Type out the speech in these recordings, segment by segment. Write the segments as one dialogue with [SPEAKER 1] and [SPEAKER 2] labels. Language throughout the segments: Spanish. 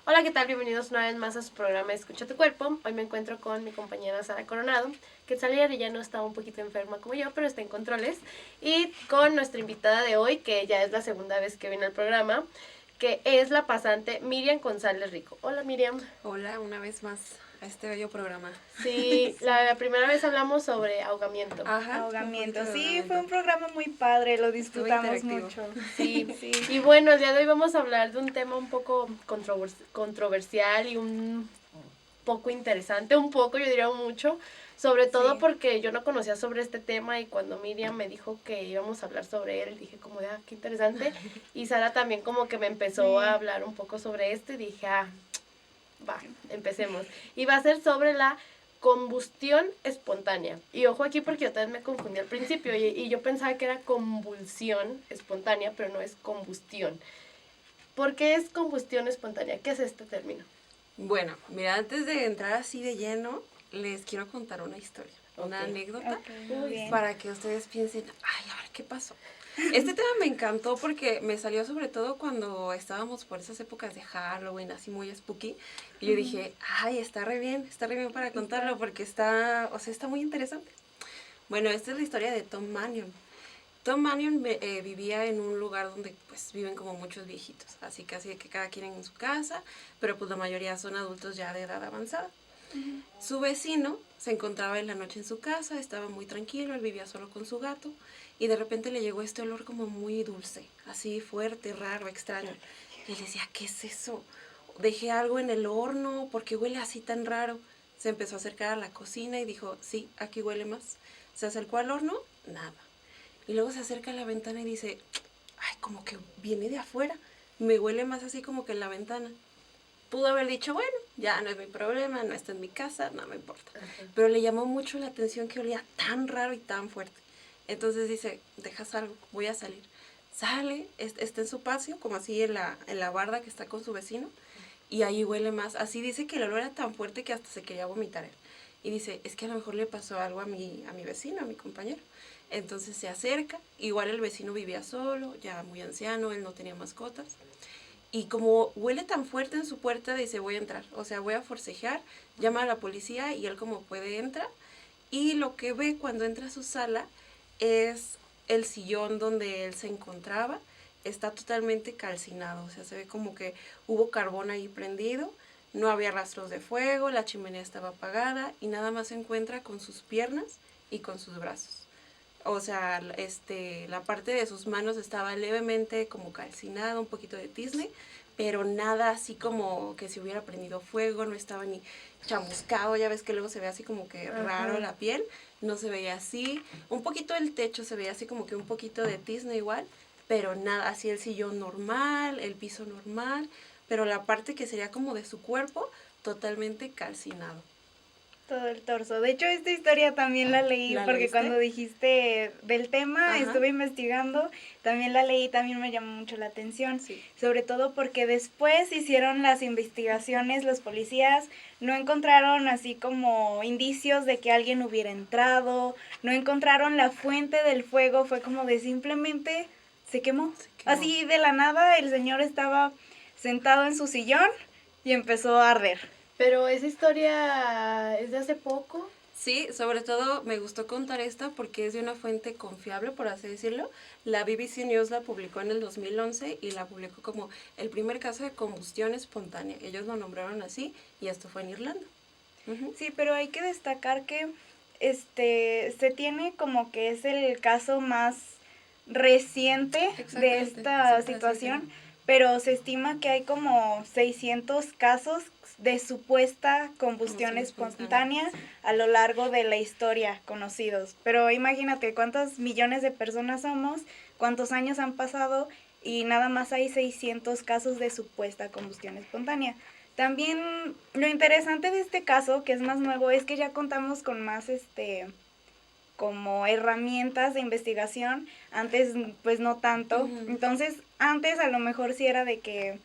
[SPEAKER 1] Hola, ¿qué tal? Bienvenidos una vez más a su programa Escucha tu Cuerpo. Hoy me encuentro con mi compañera Sara Coronado, que salía de ya no está un poquito enferma como yo, pero está en controles. Y con nuestra invitada de hoy, que ya es la segunda vez que viene al programa, que es la pasante Miriam González Rico. Hola, Miriam.
[SPEAKER 2] Hola, una vez más a este bello programa.
[SPEAKER 1] Sí, la primera vez hablamos sobre ahogamiento.
[SPEAKER 2] Ajá,
[SPEAKER 3] Ahogamiento.
[SPEAKER 2] un poquito de
[SPEAKER 3] Sí, fue
[SPEAKER 2] ahogamiento.
[SPEAKER 3] un programa muy padre, lo
[SPEAKER 2] Estuvo
[SPEAKER 3] disfrutamos
[SPEAKER 2] interactivo.
[SPEAKER 3] mucho.
[SPEAKER 1] Sí,
[SPEAKER 3] Sí.
[SPEAKER 1] y bueno, el día de hoy vamos a hablar de un tema un poco controversial y un poco interesante, un poco, yo diría mucho, sobre todo
[SPEAKER 3] Sí.
[SPEAKER 1] porque yo no conocía sobre este tema y cuando Miriam me dijo que íbamos a hablar sobre él, dije como de, qué interesante, y Sara también como que me empezó a
[SPEAKER 3] Sí.
[SPEAKER 1] hablar un poco sobre esto y dije, va, empecemos. Y va a ser sobre la combustión espontánea. Y ojo aquí porque yo también me confundí al principio y yo pensaba que era convulsión espontánea, pero no es combustión. ¿Por qué es combustión espontánea? ¿Qué es este término?
[SPEAKER 2] Bueno, mira, antes de entrar así de lleno, les quiero contar una historia, una
[SPEAKER 1] Ok.
[SPEAKER 2] anécdota,
[SPEAKER 3] Ok, muy bien.
[SPEAKER 2] para que ustedes piensen, ay, a ver, ¿qué pasó? Este tema me encantó porque me salió sobre todo cuando estábamos por esas épocas de Halloween, así muy spooky, y yo dije, ay, está re bien para contarlo porque está, o sea, está muy interesante. Bueno, esta es la historia de Tom Mannion. Tom Mannion vivía en un lugar donde pues viven como muchos viejitos, así casi que cada quien en su casa, pero pues la mayoría son adultos ya de edad avanzada. Su vecino se encontraba en la noche en su casa, estaba muy tranquilo, él vivía solo con su gato y de repente le llegó este olor como muy dulce, así fuerte, raro, extraño. Y él decía, ¿qué es eso? Dejé algo en el horno, ¿por qué huele así tan raro? Se empezó a acercar a la cocina y dijo, sí, aquí huele más. Se acercó al horno, nada. Y luego se acerca a la ventana y dice, ay, como que viene de afuera, me huele más así como que en la ventana. Pudo haber dicho, bueno, ya no es mi problema, no está en mi casa, no me importa. Pero le llamó mucho la atención que olía tan raro y tan fuerte. Entonces dice, dejas algo, voy a salir. Sale, está en su patio, como así en la barda que está con su vecino, y ahí huele más. Así dice que el olor era tan fuerte que hasta se quería vomitar él. Y dice, es que a lo mejor le pasó algo a mi vecino, a mi compañero. Entonces se acerca, igual el vecino vivía solo, ya muy anciano, él no tenía mascotas. Y como huele tan fuerte en su puerta, dice, voy a entrar, o sea, voy a forcejear, llama a la policía y él como puede entra. Y lo que ve cuando entra a su sala es el sillón donde él se encontraba, está totalmente calcinado, o sea, se ve como que hubo carbón ahí prendido, no había rastros de fuego, la chimenea estaba apagada y nada más se encuentra con sus piernas y con sus brazos. O sea, la parte de sus manos estaba levemente como calcinada, un poquito de tizne, pero nada así como que se hubiera prendido fuego, no estaba ni chamuscado, ya ves que luego se ve así como que raro la piel, no se veía así, un poquito el techo se veía así como que un poquito de tizne igual, pero nada, así el sillón normal, el piso normal, pero la parte que sería como de su cuerpo totalmente calcinado.
[SPEAKER 3] Todo el torso. De hecho, esta historia también la leí
[SPEAKER 2] ¿La
[SPEAKER 3] porque
[SPEAKER 2] leíste?
[SPEAKER 3] cuando dijiste del tema,
[SPEAKER 2] Ajá.
[SPEAKER 3] estuve investigando, también la leí, también me llamó mucho la atención.
[SPEAKER 2] Sí.
[SPEAKER 3] Sobre todo porque después hicieron las investigaciones, los policías no encontraron así como indicios de que alguien hubiera entrado, no encontraron la fuente del fuego, fue como de simplemente se quemó.
[SPEAKER 2] Se quemó.
[SPEAKER 3] Así de la nada el señor estaba sentado en su sillón y empezó a arder.
[SPEAKER 1] Pero esa historia es de hace poco.
[SPEAKER 2] Sí, sobre todo me gustó contar esta porque es de una fuente confiable, por así decirlo. La BBC News la publicó en el 2011 y la publicó como el primer caso de combustión espontánea. Ellos lo nombraron así y esto fue en Irlanda. Ujú.
[SPEAKER 3] Sí, pero hay que destacar que se tiene como que es el caso más reciente de
[SPEAKER 2] Exactamente,
[SPEAKER 3] esta
[SPEAKER 2] súper
[SPEAKER 3] situación,
[SPEAKER 2] reciente.
[SPEAKER 3] pero se estima que hay como 600 casos de supuesta combustión espontánea a lo largo de la historia conocidos. Pero imagínate cuántos millones de personas somos, cuántos años han pasado y nada más hay 600 casos de supuesta combustión espontánea. También lo interesante de este caso, que es más nuevo, es que ya contamos con más como herramientas de investigación. Antes pues no tanto.
[SPEAKER 2] Ujú.
[SPEAKER 3] Entonces, antes a lo mejor sí era de que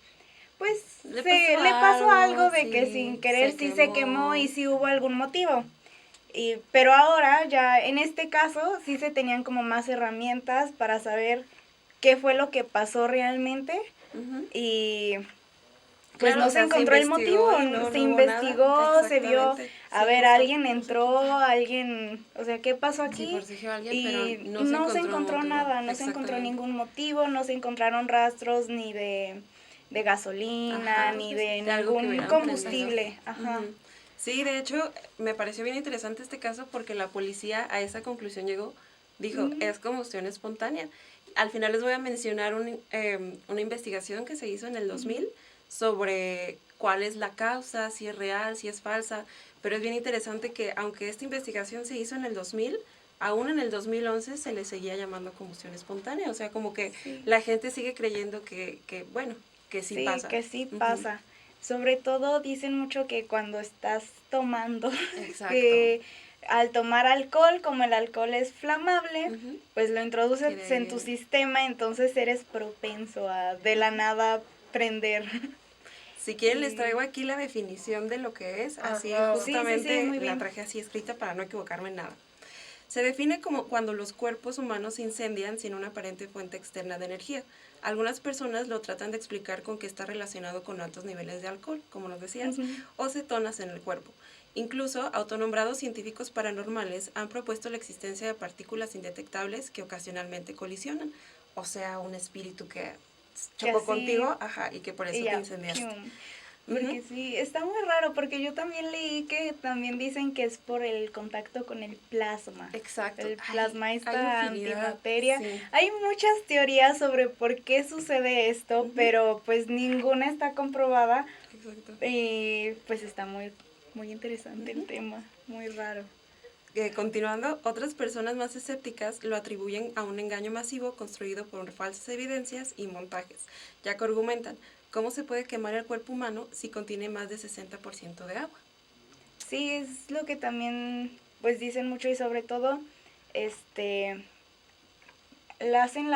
[SPEAKER 3] pues
[SPEAKER 2] Le
[SPEAKER 3] le pasó algo de que sin
[SPEAKER 2] sí,
[SPEAKER 3] querer
[SPEAKER 2] se
[SPEAKER 3] sí se
[SPEAKER 2] quemó.
[SPEAKER 3] quemó y sí hubo algún motivo. Pero ahora ya en este caso sí se tenían como más herramientas para saber qué fue lo que pasó realmente
[SPEAKER 2] Ujú.
[SPEAKER 3] y pues
[SPEAKER 2] Claro,
[SPEAKER 3] no
[SPEAKER 2] o
[SPEAKER 3] se
[SPEAKER 2] sea,
[SPEAKER 3] encontró el
[SPEAKER 2] investigó
[SPEAKER 3] motivo,
[SPEAKER 2] y no
[SPEAKER 3] se
[SPEAKER 2] hubo
[SPEAKER 3] investigó,
[SPEAKER 2] nada.
[SPEAKER 3] se vio,
[SPEAKER 2] Exactamente.
[SPEAKER 3] a
[SPEAKER 2] Sí,
[SPEAKER 3] ver,
[SPEAKER 2] justo.
[SPEAKER 3] alguien entró, alguien, o sea, ¿qué pasó
[SPEAKER 2] Sí,
[SPEAKER 3] aquí?
[SPEAKER 2] forcejeó a alguien, pero
[SPEAKER 3] Y
[SPEAKER 2] no se
[SPEAKER 3] no se
[SPEAKER 2] encontró un
[SPEAKER 3] encontró
[SPEAKER 2] motivo.
[SPEAKER 3] nada, no se encontró
[SPEAKER 2] Exactamente.
[SPEAKER 3] ningún motivo, no se encontraron rastros ni de gasolina,
[SPEAKER 2] Ajá,
[SPEAKER 3] ni de
[SPEAKER 2] de algo que
[SPEAKER 3] ningún
[SPEAKER 2] hubieran prendido.
[SPEAKER 3] combustible, ajá.
[SPEAKER 2] Ujú. Sí, de hecho, me pareció bien interesante este caso porque la policía a esa conclusión llegó, dijo,
[SPEAKER 3] Mm,
[SPEAKER 2] es combustión espontánea. Al final les voy a mencionar una investigación que se hizo en el 2000 sobre cuál es la causa, si es real, si es falsa, pero es bien interesante que aunque esta investigación se hizo en el 2000, aún en el 2011 se le seguía llamando combustión espontánea, o sea, como que
[SPEAKER 3] sí.
[SPEAKER 2] la gente sigue creyendo bueno, que sí
[SPEAKER 3] Sí,
[SPEAKER 2] pasa.
[SPEAKER 3] que sí
[SPEAKER 2] Ujú.
[SPEAKER 3] pasa. Sobre todo dicen mucho que cuando estás tomando,
[SPEAKER 2] Exacto.
[SPEAKER 3] que al tomar alcohol, como el alcohol es flamable,
[SPEAKER 2] Ujú.
[SPEAKER 3] pues lo
[SPEAKER 2] Que de
[SPEAKER 3] introduces
[SPEAKER 2] ahí
[SPEAKER 3] en tu
[SPEAKER 2] viene.
[SPEAKER 3] sistema, entonces eres propenso a de la nada prender.
[SPEAKER 2] Si quieren les
[SPEAKER 3] Y
[SPEAKER 2] traigo aquí la definición de lo que es, así
[SPEAKER 1] Ajá.
[SPEAKER 3] sí, sí, sí,
[SPEAKER 2] justamente
[SPEAKER 3] muy
[SPEAKER 2] la
[SPEAKER 3] bien.
[SPEAKER 2] traje así escrita para no equivocarme en nada. Se define como cuando los cuerpos humanos se incendian sin una aparente fuente externa de energía. Algunas personas lo tratan de explicar con que está relacionado con altos niveles de alcohol, como nos decías,
[SPEAKER 3] Ujú.
[SPEAKER 2] o cetonas en el cuerpo. Incluso autonombrados científicos paranormales han propuesto la existencia de partículas indetectables que ocasionalmente colisionan, o sea, un espíritu que
[SPEAKER 3] Que
[SPEAKER 2] chocó
[SPEAKER 3] así,
[SPEAKER 2] contigo, ajá, y que por
[SPEAKER 3] y
[SPEAKER 2] eso te
[SPEAKER 3] ya,
[SPEAKER 2] incendiaste.
[SPEAKER 3] pium.
[SPEAKER 2] Ujú.
[SPEAKER 3] Porque sí, está muy raro, porque yo también leí que también dicen que es por el contacto con el plasma.
[SPEAKER 2] Exacto.
[SPEAKER 3] El plasma,
[SPEAKER 2] Hay
[SPEAKER 3] esta
[SPEAKER 2] infinidad,
[SPEAKER 3] antimateria.
[SPEAKER 2] sí.
[SPEAKER 3] Hay muchas teorías sobre por qué sucede esto,
[SPEAKER 2] Ujú.
[SPEAKER 3] pero pues ninguna está comprobada
[SPEAKER 2] Exacto.
[SPEAKER 3] y pues está muy, muy interesante el
[SPEAKER 2] Ujú.
[SPEAKER 3] tema, muy raro.
[SPEAKER 2] Continuando, otras personas más escépticas lo atribuyen a un engaño masivo construido por falsas evidencias y montajes, ya que argumentan cómo se puede quemar el cuerpo humano si contiene más de 60% de agua.
[SPEAKER 3] Sí, es lo que también pues dicen mucho y sobre todo, este, hacen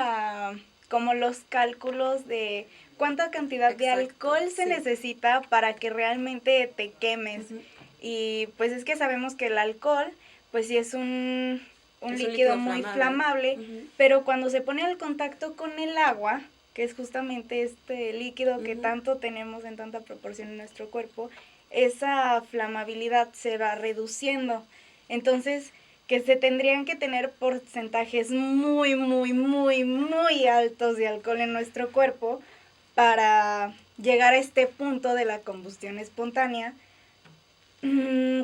[SPEAKER 3] como los cálculos de cuánta cantidad de
[SPEAKER 2] Exacto,
[SPEAKER 3] alcohol se
[SPEAKER 2] sí.
[SPEAKER 3] necesita para que realmente te quemes.
[SPEAKER 2] Ujú.
[SPEAKER 3] Y pues es que sabemos que el alcohol, pues sí es un
[SPEAKER 2] Es un
[SPEAKER 3] líquido
[SPEAKER 2] líquido
[SPEAKER 3] muy
[SPEAKER 2] flamable.
[SPEAKER 3] flamable,
[SPEAKER 2] Ujú.
[SPEAKER 3] pero cuando se pone al contacto con el agua, que es justamente este líquido que
[SPEAKER 2] Ujú.
[SPEAKER 3] tanto tenemos en tanta proporción en nuestro cuerpo, esa flamabilidad se va reduciendo. Entonces, que se tendrían que tener porcentajes muy, muy, muy, muy altos de alcohol en nuestro cuerpo para llegar a este punto de la combustión espontánea. Mm,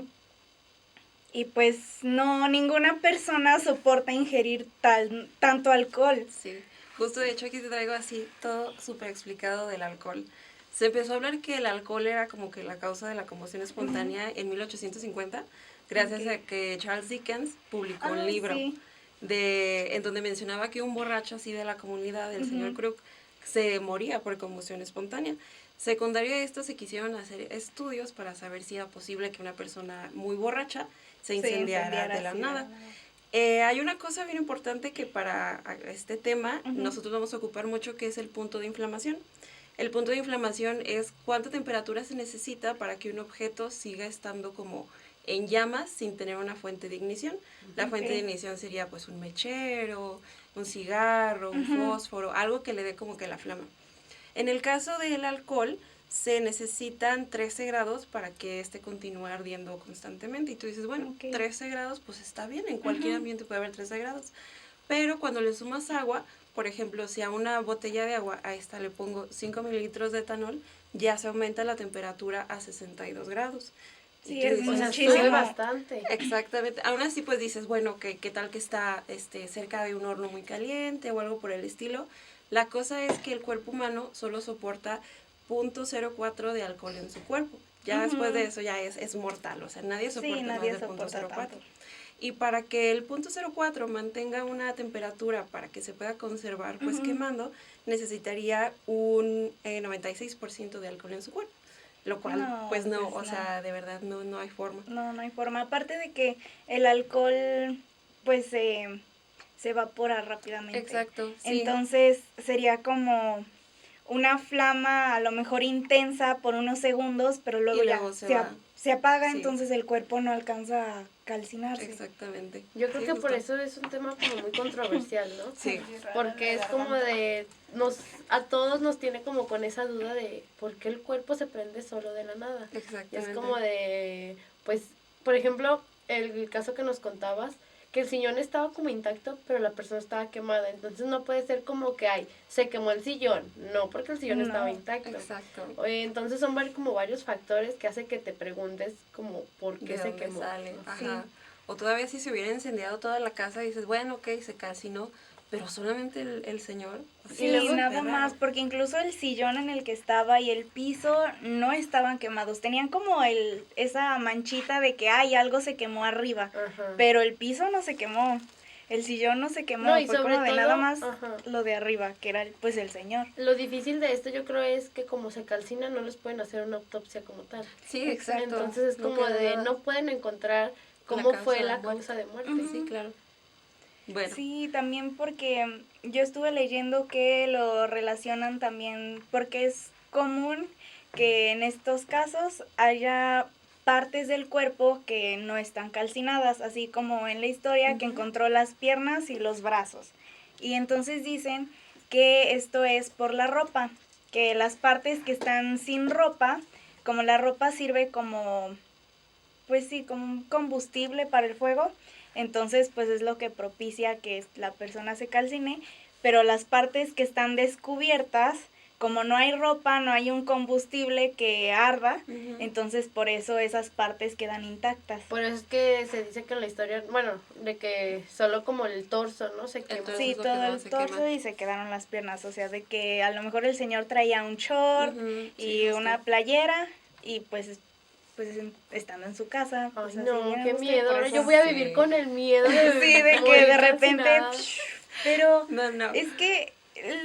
[SPEAKER 3] y pues no, ninguna persona soporta ingerir tanto alcohol.
[SPEAKER 2] Sí, justo de hecho aquí te traigo así todo súper explicado del alcohol. Se empezó a hablar que el alcohol era como que la causa de la combustión espontánea en 1850, gracias a
[SPEAKER 3] Ok.
[SPEAKER 2] que Charles Dickens publicó un
[SPEAKER 3] Ah,
[SPEAKER 2] libro
[SPEAKER 3] sí.
[SPEAKER 2] en donde mencionaba que un borracho así de la comunidad, el señor
[SPEAKER 3] Ujú.
[SPEAKER 2] Crook, se moría por combustión espontánea. Secundario a esto se quisieron hacer estudios para saber si era posible que una persona muy borracha se
[SPEAKER 3] Se
[SPEAKER 2] incendiara
[SPEAKER 3] incendiara
[SPEAKER 2] de la
[SPEAKER 3] así de la
[SPEAKER 2] nada.
[SPEAKER 3] nada.
[SPEAKER 2] Hay una cosa bien importante que para este tema
[SPEAKER 3] Ujú.
[SPEAKER 2] nosotros vamos a ocupar mucho, que es el punto de inflamación. El punto de inflamación es cuánta temperatura se necesita para que un objeto siga estando como en llamas sin tener una fuente de ignición. La fuente de
[SPEAKER 3] Ok.
[SPEAKER 2] ignición sería pues un mechero, un cigarro, un
[SPEAKER 3] Ujú.
[SPEAKER 2] fósforo, algo que le dé como que la flama. En el caso del alcohol, se necesitan 13 grados para que este continúe ardiendo constantemente. Y tú dices, bueno,
[SPEAKER 3] Ok.
[SPEAKER 2] 13 grados, pues está bien, en cualquier
[SPEAKER 3] Ujú.
[SPEAKER 2] ambiente puede haber 13 grados. Pero cuando le sumas agua, por ejemplo, si a una botella de agua, a esta le pongo 5 mililitros de etanol, ya se aumenta la temperatura a 62 grados. Y
[SPEAKER 3] Sí,
[SPEAKER 2] tú
[SPEAKER 3] es
[SPEAKER 1] O sea,
[SPEAKER 2] dices,
[SPEAKER 1] sube
[SPEAKER 3] muchísimo.
[SPEAKER 1] bastante.
[SPEAKER 2] exactamente. Aún así, pues dices, bueno, ¿qué tal que está cerca de un horno muy caliente o algo por el estilo? La cosa es que el cuerpo humano solo soporta 0.04 de alcohol en su cuerpo. Ya después de
[SPEAKER 3] Ujú.
[SPEAKER 2] eso ya es mortal, o sea, nadie
[SPEAKER 3] Sí,
[SPEAKER 2] soporta más
[SPEAKER 3] nadie
[SPEAKER 2] del punto
[SPEAKER 3] soporta
[SPEAKER 2] cero
[SPEAKER 3] tanto.
[SPEAKER 2] cuatro. Y para que el punto 0.4 mantenga una temperatura para que se pueda conservar pues
[SPEAKER 3] Ujú.
[SPEAKER 2] quemando, necesitaría un 96% de alcohol en su cuerpo. Lo cual,
[SPEAKER 3] No,
[SPEAKER 2] pues no,
[SPEAKER 3] pues
[SPEAKER 2] o
[SPEAKER 3] no.
[SPEAKER 2] sea, de verdad no hay forma.
[SPEAKER 3] No, no hay forma. Aparte de que el alcohol, pues, se evapora rápidamente.
[SPEAKER 2] Exacto, sí.
[SPEAKER 3] Entonces, sería como una flama a lo mejor intensa por unos segundos, pero luego
[SPEAKER 2] Y
[SPEAKER 3] ya
[SPEAKER 2] luego se va.
[SPEAKER 3] se apaga,
[SPEAKER 2] Sí.
[SPEAKER 3] entonces el cuerpo no alcanza a calcinarse.
[SPEAKER 2] Exactamente.
[SPEAKER 1] Yo creo
[SPEAKER 2] Sí,
[SPEAKER 1] que por
[SPEAKER 2] justo.
[SPEAKER 1] eso es un tema como muy controversial, ¿no?
[SPEAKER 2] Sí.
[SPEAKER 1] Porque es como de, a todos nos tiene como con esa duda de por qué el cuerpo se prende solo de la nada. Y
[SPEAKER 2] Exactamente.
[SPEAKER 1] es como de, pues, por ejemplo, el caso que nos contabas, que el sillón estaba como intacto, pero la persona estaba quemada. Entonces no puede ser como que, ay, se quemó el sillón. No, porque el sillón
[SPEAKER 3] No,
[SPEAKER 1] estaba intacto.
[SPEAKER 2] Exacto.
[SPEAKER 1] Entonces son como varios factores que hace que te preguntes como por qué
[SPEAKER 2] ¿De
[SPEAKER 1] se
[SPEAKER 2] dónde
[SPEAKER 1] quemó.
[SPEAKER 2] sale?
[SPEAKER 3] Sí.
[SPEAKER 2] Ajá. O todavía si se hubiera incendiado toda la casa, dices, bueno, ok, se calcinó, pero solamente el señor.
[SPEAKER 3] Sí,
[SPEAKER 1] luego-
[SPEAKER 3] nada
[SPEAKER 2] Qué
[SPEAKER 3] más,
[SPEAKER 2] raro.
[SPEAKER 3] porque incluso el sillón en el que estaba y el piso no estaban quemados. Tenían como esa manchita de que, ay, algo se quemó arriba,
[SPEAKER 1] Ajá.
[SPEAKER 3] pero el piso no se quemó. El sillón no se quemó,
[SPEAKER 1] No, y
[SPEAKER 3] fue
[SPEAKER 1] sobre
[SPEAKER 3] como de
[SPEAKER 1] todo,
[SPEAKER 3] nada más
[SPEAKER 1] ajá.
[SPEAKER 3] lo de arriba, que era pues el señor.
[SPEAKER 1] Lo difícil de esto yo creo es que como se calcina no les pueden hacer una autopsia como tal.
[SPEAKER 2] Sí, exacto.
[SPEAKER 1] Entonces es
[SPEAKER 2] No
[SPEAKER 1] como
[SPEAKER 2] queda
[SPEAKER 1] de
[SPEAKER 2] nada.
[SPEAKER 1] no pueden encontrar
[SPEAKER 2] La
[SPEAKER 1] cómo
[SPEAKER 2] causa
[SPEAKER 1] fue
[SPEAKER 2] de
[SPEAKER 1] la
[SPEAKER 2] muerte.
[SPEAKER 1] causa de muerte.
[SPEAKER 3] Ujú.
[SPEAKER 2] Sí, claro. Bueno,
[SPEAKER 3] Sí, también porque yo estuve leyendo que lo relacionan también, porque es común que en estos casos haya partes del cuerpo que no están calcinadas, así como en la historia que
[SPEAKER 2] Ujú.
[SPEAKER 3] encontró las piernas y los brazos. Y entonces dicen que esto es por la ropa, que las partes que están sin ropa, como la ropa sirve como, pues sí, como un combustible para el fuego, entonces pues es lo que propicia que la persona se calcine, pero las partes que están descubiertas, como no hay ropa, no hay un combustible que arda,
[SPEAKER 2] Ujú.
[SPEAKER 3] entonces por eso esas partes quedan intactas.
[SPEAKER 1] Por eso es que se dice que en la historia, bueno, de que solo como el torso, ¿no? Se quemó.
[SPEAKER 2] Entonces,
[SPEAKER 3] Sí,
[SPEAKER 2] es lo que
[SPEAKER 3] todo
[SPEAKER 2] no
[SPEAKER 3] el
[SPEAKER 2] se
[SPEAKER 3] torso
[SPEAKER 2] quema.
[SPEAKER 3] y se quedaron las piernas, o sea, de que a lo mejor el señor traía un short
[SPEAKER 2] Ujú, sí,
[SPEAKER 3] y
[SPEAKER 2] justo.
[SPEAKER 3] una playera y pues estando en su casa, pues
[SPEAKER 1] Ay,
[SPEAKER 3] así
[SPEAKER 1] no,
[SPEAKER 3] bien a
[SPEAKER 1] qué
[SPEAKER 3] gusto y
[SPEAKER 1] miedo.
[SPEAKER 3] por
[SPEAKER 1] Ahora
[SPEAKER 3] eso...
[SPEAKER 1] yo voy a
[SPEAKER 2] Sí.
[SPEAKER 1] vivir con el miedo de
[SPEAKER 3] Sí, de que
[SPEAKER 1] morir
[SPEAKER 3] de repente,
[SPEAKER 1] calcinada.
[SPEAKER 3] pero
[SPEAKER 2] No.
[SPEAKER 3] es que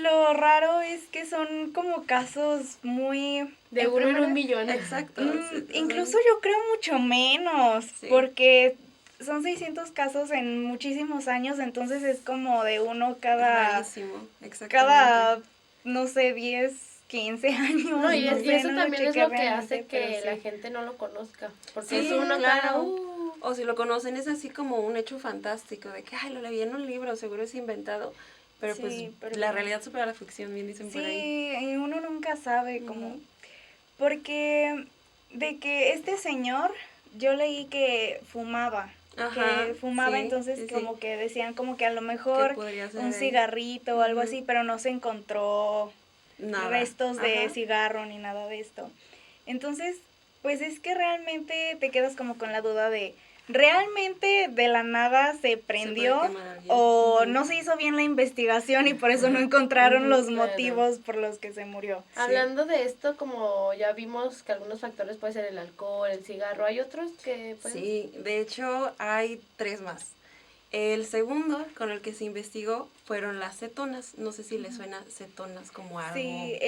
[SPEAKER 3] lo raro es que son como casos muy...
[SPEAKER 1] De
[SPEAKER 3] en
[SPEAKER 1] uno en
[SPEAKER 3] primera-
[SPEAKER 1] un millón.
[SPEAKER 2] Exacto. sí, o sea,
[SPEAKER 3] incluso yo creo mucho menos,
[SPEAKER 2] Sí.
[SPEAKER 3] porque son 600 casos en muchísimos años, entonces es como de uno
[SPEAKER 2] rarísimo. Exactamente.
[SPEAKER 3] cada, no sé, 10, 15 años.
[SPEAKER 1] No, y,
[SPEAKER 3] no
[SPEAKER 1] y
[SPEAKER 3] sé,
[SPEAKER 1] eso
[SPEAKER 3] no lo
[SPEAKER 1] también es
[SPEAKER 3] chequé
[SPEAKER 1] lo que
[SPEAKER 3] realmente,
[SPEAKER 1] hace
[SPEAKER 3] pero
[SPEAKER 1] que
[SPEAKER 3] sí.
[SPEAKER 1] la gente no lo conozca. Porque
[SPEAKER 2] Sí,
[SPEAKER 1] es uno
[SPEAKER 2] claro.
[SPEAKER 1] cada...
[SPEAKER 2] O si lo conocen es así como un hecho fantástico, de que, ay, lo leí en un libro, seguro es inventado. Pero
[SPEAKER 3] Sí,
[SPEAKER 2] pues
[SPEAKER 3] pero
[SPEAKER 2] la
[SPEAKER 3] no.
[SPEAKER 2] realidad supera la ficción, bien dicen por ahí.
[SPEAKER 3] Sí, y uno nunca sabe cómo...
[SPEAKER 2] Ujú.
[SPEAKER 3] Porque de que este señor, yo leí que fumaba.
[SPEAKER 2] Ajá,
[SPEAKER 3] Que fumaba,
[SPEAKER 2] sí,
[SPEAKER 3] entonces
[SPEAKER 2] sí, sí.
[SPEAKER 3] como que decían como que a lo
[SPEAKER 2] ¿Qué
[SPEAKER 3] mejor
[SPEAKER 2] podría ser
[SPEAKER 3] un
[SPEAKER 2] ahí?
[SPEAKER 3] cigarrito o algo
[SPEAKER 2] Ujú.
[SPEAKER 3] así, pero no se encontró
[SPEAKER 2] Nada.
[SPEAKER 3] restos de
[SPEAKER 2] Ajá.
[SPEAKER 3] cigarro ni nada de esto. Entonces, pues es que realmente te quedas como con la duda de, ¿realmente de la nada se prendió
[SPEAKER 2] puede quemar a alguien.
[SPEAKER 3] o
[SPEAKER 2] Ujú.
[SPEAKER 3] no se hizo bien la investigación y por eso no encontraron
[SPEAKER 2] Ujú,
[SPEAKER 3] los
[SPEAKER 1] claro.
[SPEAKER 3] motivos por los que se murió?
[SPEAKER 2] Sí.
[SPEAKER 1] Hablando de esto, como ya vimos que algunos factores puede ser el alcohol, el cigarro, hay otros que pueden...
[SPEAKER 2] Sí, de hecho hay 3 más. El segundo con el que se investigó fueron las cetonas. No sé si les suena cetonas como algo.
[SPEAKER 3] Sí,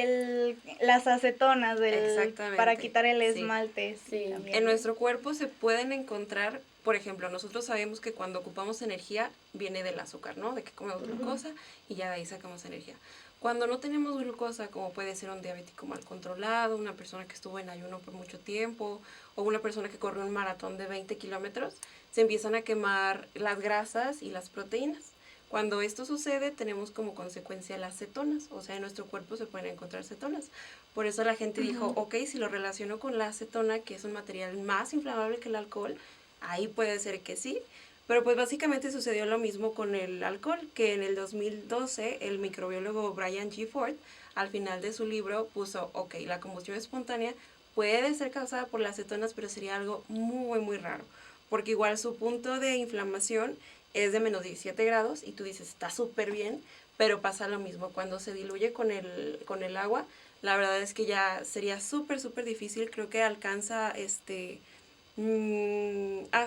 [SPEAKER 3] las acetonas
[SPEAKER 2] Exactamente,
[SPEAKER 3] para quitar el
[SPEAKER 2] sí.
[SPEAKER 3] esmalte.
[SPEAKER 1] Sí.
[SPEAKER 3] también.
[SPEAKER 2] En nuestro cuerpo se pueden encontrar, por ejemplo, nosotros sabemos que cuando ocupamos energía viene del azúcar, ¿no? De que comemos glucosa y ya de ahí sacamos energía. Cuando no tenemos glucosa, como puede ser un diabético mal controlado, una persona que estuvo en ayuno por mucho tiempo o una persona que corrió un maratón de 20 kilómetros, se empiezan a quemar las grasas y las proteínas. Cuando esto sucede, tenemos como consecuencia las cetonas, o sea, en nuestro cuerpo se pueden encontrar cetonas. Por eso la gente dijo, ok, si lo relaciono con la acetona, que es un material más inflamable que el alcohol, ahí puede ser que sí. Pero pues básicamente sucedió lo mismo con el alcohol, que en el 2012 el microbiólogo Brian G. Ford, al final de su libro, puso, ok, la combustión espontánea puede ser causada por las cetonas, pero sería algo muy, muy raro. Porque igual su punto de inflamación es de menos 17 grados y tú dices, está súper bien, pero pasa lo mismo. Cuando se diluye con el agua, la verdad es que ya sería súper, súper difícil. Creo que alcanza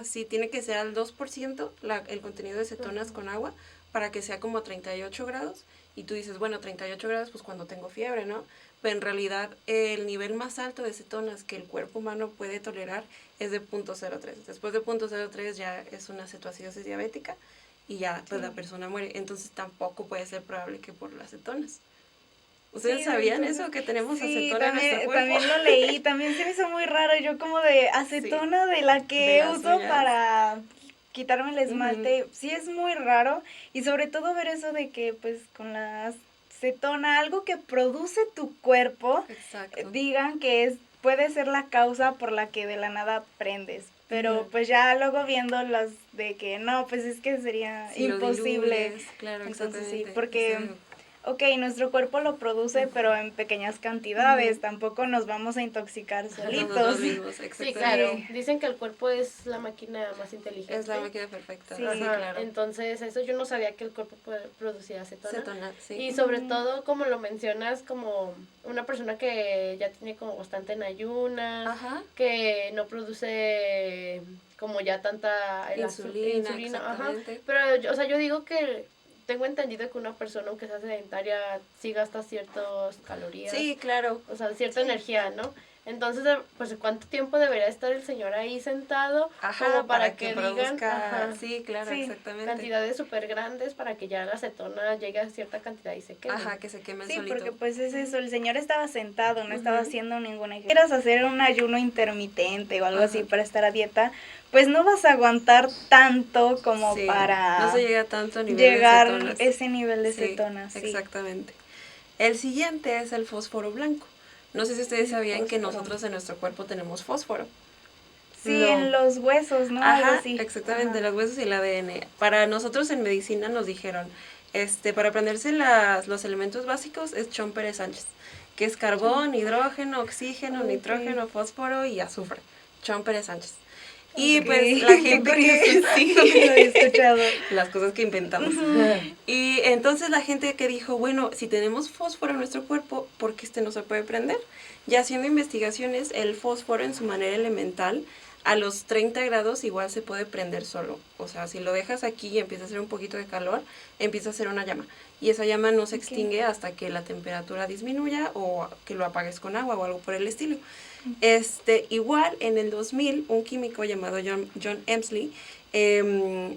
[SPEAKER 2] sí, tiene que ser al 2% el contenido de cetonas con agua para que sea como 38 grados. Y tú dices, bueno, 38 grados pues cuando tengo fiebre, ¿no? Pero en realidad el nivel más alto de cetonas que el cuerpo humano puede tolerar es de 0.03. Después de 0.03 ya es una cetoacidosis diabética y ya pues la persona muere. Entonces tampoco puede ser probable que por las cetonas. ¿Ustedes
[SPEAKER 3] Sí,
[SPEAKER 2] sabían
[SPEAKER 3] entonces-
[SPEAKER 2] eso? Que tenemos
[SPEAKER 3] Sí,
[SPEAKER 2] acetona en nuestro cuerpo.
[SPEAKER 3] también lo leí, también se me hizo muy raro, yo como de acetona de la
[SPEAKER 2] De
[SPEAKER 3] que
[SPEAKER 2] las
[SPEAKER 3] uso
[SPEAKER 2] uñas.
[SPEAKER 3] para quitarme el esmalte, sí es muy raro, y sobre todo ver eso de que pues con la acetona, algo que produce tu cuerpo,
[SPEAKER 2] Exacto.
[SPEAKER 3] digan que puede ser la causa por la que de la nada prendes. Pero
[SPEAKER 1] Ujú.
[SPEAKER 3] pues ya luego viendo las de que no, pues es que sería
[SPEAKER 2] Si lo
[SPEAKER 3] imposible.
[SPEAKER 2] diluyes, claro,
[SPEAKER 3] Entonces sí,
[SPEAKER 2] exactamente.
[SPEAKER 3] porque
[SPEAKER 2] Sí.
[SPEAKER 3] ok, nuestro cuerpo lo produce, pero en pequeñas cantidades, tampoco nos vamos a intoxicar solitos.
[SPEAKER 2] Nosotros mismos,
[SPEAKER 1] Sí,
[SPEAKER 2] exactamente.
[SPEAKER 1] claro. Dicen que el cuerpo es la máquina más inteligente.
[SPEAKER 2] Es la máquina perfecta.
[SPEAKER 3] Sí.
[SPEAKER 2] Sí,
[SPEAKER 1] Ajá,
[SPEAKER 2] claro.
[SPEAKER 1] entonces eso yo no sabía que el cuerpo producía acetona.
[SPEAKER 2] Acetona, sí.
[SPEAKER 1] Y sobre todo, como lo mencionas, como una persona que ya tiene como bastante en ayunas,
[SPEAKER 2] Ajá.
[SPEAKER 1] que no produce como ya tanta
[SPEAKER 2] Insulina,
[SPEAKER 1] ajá.
[SPEAKER 2] exactamente.
[SPEAKER 1] Pero, o sea, yo digo que tengo entendido que una persona, aunque sea sedentaria, sí gasta ciertas calorías.
[SPEAKER 2] Sí, claro.
[SPEAKER 1] O sea, cierta energía, ¿no? Entonces, pues, ¿cuánto tiempo debería estar el señor ahí sentado?
[SPEAKER 2] Ajá,
[SPEAKER 1] Como
[SPEAKER 2] para
[SPEAKER 1] que
[SPEAKER 2] que
[SPEAKER 1] digan,
[SPEAKER 2] produzca.
[SPEAKER 1] ajá,
[SPEAKER 2] Sí, claro,
[SPEAKER 3] Sí,
[SPEAKER 2] exactamente.
[SPEAKER 1] cantidades súper grandes para que ya la acetona llegue a cierta cantidad y se quede.
[SPEAKER 2] Ajá, que se queme
[SPEAKER 3] Sí,
[SPEAKER 2] solito.
[SPEAKER 3] porque pues es eso, el señor estaba sentado, no estaba
[SPEAKER 2] Ujú.
[SPEAKER 3] haciendo ningún ejercicio. Si quieres hacer un ayuno intermitente o algo
[SPEAKER 2] Ajá.
[SPEAKER 3] así para estar a dieta, pues no vas a aguantar tanto como
[SPEAKER 2] Sí,
[SPEAKER 3] para
[SPEAKER 2] no se llega tanto a nivel
[SPEAKER 3] llegar
[SPEAKER 2] de cetonas.
[SPEAKER 3] ese nivel de
[SPEAKER 2] Sí,
[SPEAKER 3] cetonas. Sí.
[SPEAKER 2] exactamente. El siguiente es el fósforo blanco. No sé si ustedes sabían que
[SPEAKER 3] fósforo.
[SPEAKER 2] nosotros en nuestro cuerpo tenemos fósforo.
[SPEAKER 3] Sí,
[SPEAKER 1] No.
[SPEAKER 3] en los huesos, ¿no? Algo
[SPEAKER 2] Ajá,
[SPEAKER 3] así.
[SPEAKER 2] exactamente,
[SPEAKER 3] Ajá.
[SPEAKER 2] los huesos y el ADN. Para nosotros en medicina nos dijeron, para aprenderse los elementos básicos es Chon Pérez Sánchez, que es carbón, hidrógeno, oxígeno,
[SPEAKER 3] Ok.
[SPEAKER 2] nitrógeno, fósforo y azufre. Chon Pérez Sánchez. Y
[SPEAKER 3] Ok.
[SPEAKER 2] pues la
[SPEAKER 3] Qué
[SPEAKER 2] gente
[SPEAKER 3] curioso,
[SPEAKER 2] que sí,
[SPEAKER 3] no lo había escuchado.
[SPEAKER 2] las cosas que inventamos. Y entonces la gente que dijo, bueno, si tenemos fósforo en nuestro cuerpo, ¿por qué no se puede prender? Y haciendo investigaciones, el fósforo en su manera elemental, a los 30 grados igual se puede prender solo. O sea, si lo dejas aquí y empieza a hacer un poquito de calor, empieza a hacer una llama. Y esa llama no se extingue hasta que la temperatura disminuya o que lo apagues con agua o algo por el estilo. Igual en el 2000, un químico llamado John Emsley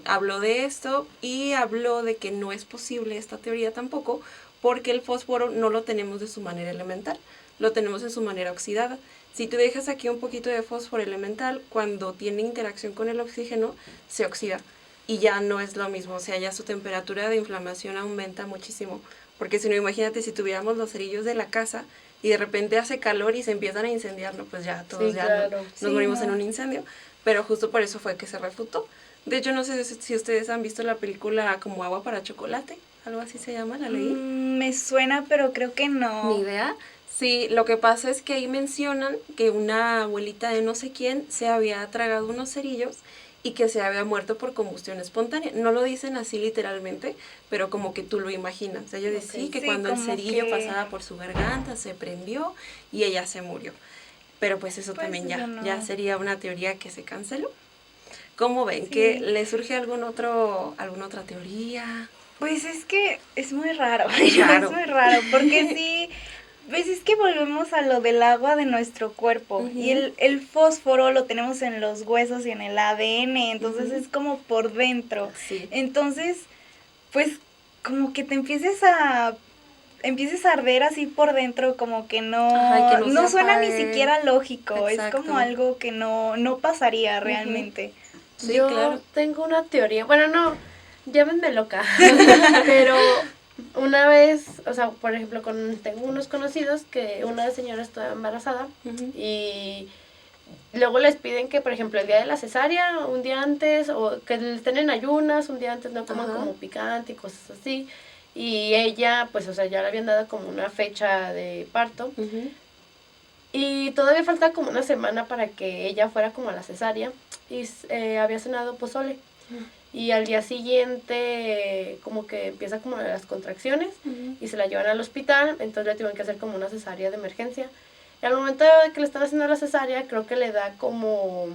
[SPEAKER 2] habló de esto y habló de que no es posible esta teoría tampoco porque el fósforo no lo tenemos de su manera elemental, lo tenemos en su manera oxidada. Si tú dejas aquí un poquito de fósforo elemental, cuando tiene interacción con el oxígeno, se oxida y ya no es lo mismo, o sea, ya su temperatura de inflamación aumenta muchísimo. Porque si no, imagínate si tuviéramos los cerillos de la casa y de repente hace calor y se empiezan a incendiar, no, pues ya todos
[SPEAKER 1] Sí,
[SPEAKER 2] ya
[SPEAKER 1] claro.
[SPEAKER 2] nos
[SPEAKER 3] Sí,
[SPEAKER 2] morimos
[SPEAKER 3] no.
[SPEAKER 2] en un incendio, pero justo por eso fue que se refutó. De hecho, no sé si ustedes han visto la película como Agua para Chocolate, algo así se llama, ¿la leí?
[SPEAKER 3] Me suena, pero creo que no.
[SPEAKER 2] Ni idea. Sí, lo que pasa es que ahí mencionan que una abuelita de no sé quién se había tragado unos cerillos y que se había muerto por combustión espontánea. No lo dicen así literalmente, pero como que tú lo imaginas. Ellos dicen sí, que
[SPEAKER 3] Sí,
[SPEAKER 2] cuando el
[SPEAKER 3] como
[SPEAKER 2] cerillo
[SPEAKER 3] que-
[SPEAKER 2] pasaba por su garganta se prendió y ella se murió. Pero pues eso
[SPEAKER 3] Pues
[SPEAKER 2] también
[SPEAKER 3] eso no.
[SPEAKER 2] ya sería una teoría que se canceló. ¿Cómo ven?
[SPEAKER 3] Sí.
[SPEAKER 2] ¿Que le surge alguna otra teoría?
[SPEAKER 3] Pues es que es muy raro,
[SPEAKER 2] Es raro.
[SPEAKER 3] es muy raro, porque sí, pues es que volvemos a lo del agua de nuestro cuerpo,
[SPEAKER 2] Ujú.
[SPEAKER 3] y el fósforo lo tenemos en los huesos y en el ADN, entonces
[SPEAKER 2] Ujú.
[SPEAKER 3] es como por dentro,
[SPEAKER 2] Sí.
[SPEAKER 3] entonces, pues como que te empieces a arder así por dentro, como que no,
[SPEAKER 2] Ajá, y que no se
[SPEAKER 3] no suena ni
[SPEAKER 2] apague.
[SPEAKER 3] siquiera lógico,
[SPEAKER 2] Exacto.
[SPEAKER 3] es como algo que no pasaría realmente.
[SPEAKER 2] Sí,
[SPEAKER 1] Yo
[SPEAKER 2] claro.
[SPEAKER 1] tengo una teoría, bueno, no, llámenme loca, pero una vez, o sea, por ejemplo, tengo unos conocidos que una señora estaba embarazada
[SPEAKER 2] Ujú.
[SPEAKER 1] y luego les piden que, por ejemplo, el día de la cesárea, un día antes, o que estén en ayunas, un día antes no coman
[SPEAKER 2] Ajá.
[SPEAKER 1] como picante y cosas así. Y ella, pues, o sea, ya le habían dado como una fecha de parto.
[SPEAKER 2] Ujú.
[SPEAKER 1] Y todavía falta como una semana para que ella fuera como a la cesárea. Y había cenado pozole. Y al día siguiente como que empieza como las contracciones
[SPEAKER 2] Ujú.
[SPEAKER 1] y se la llevan al hospital, entonces le tuvieron que hacer como una cesárea de emergencia. Y al momento de que le están haciendo la cesárea, creo que le da como,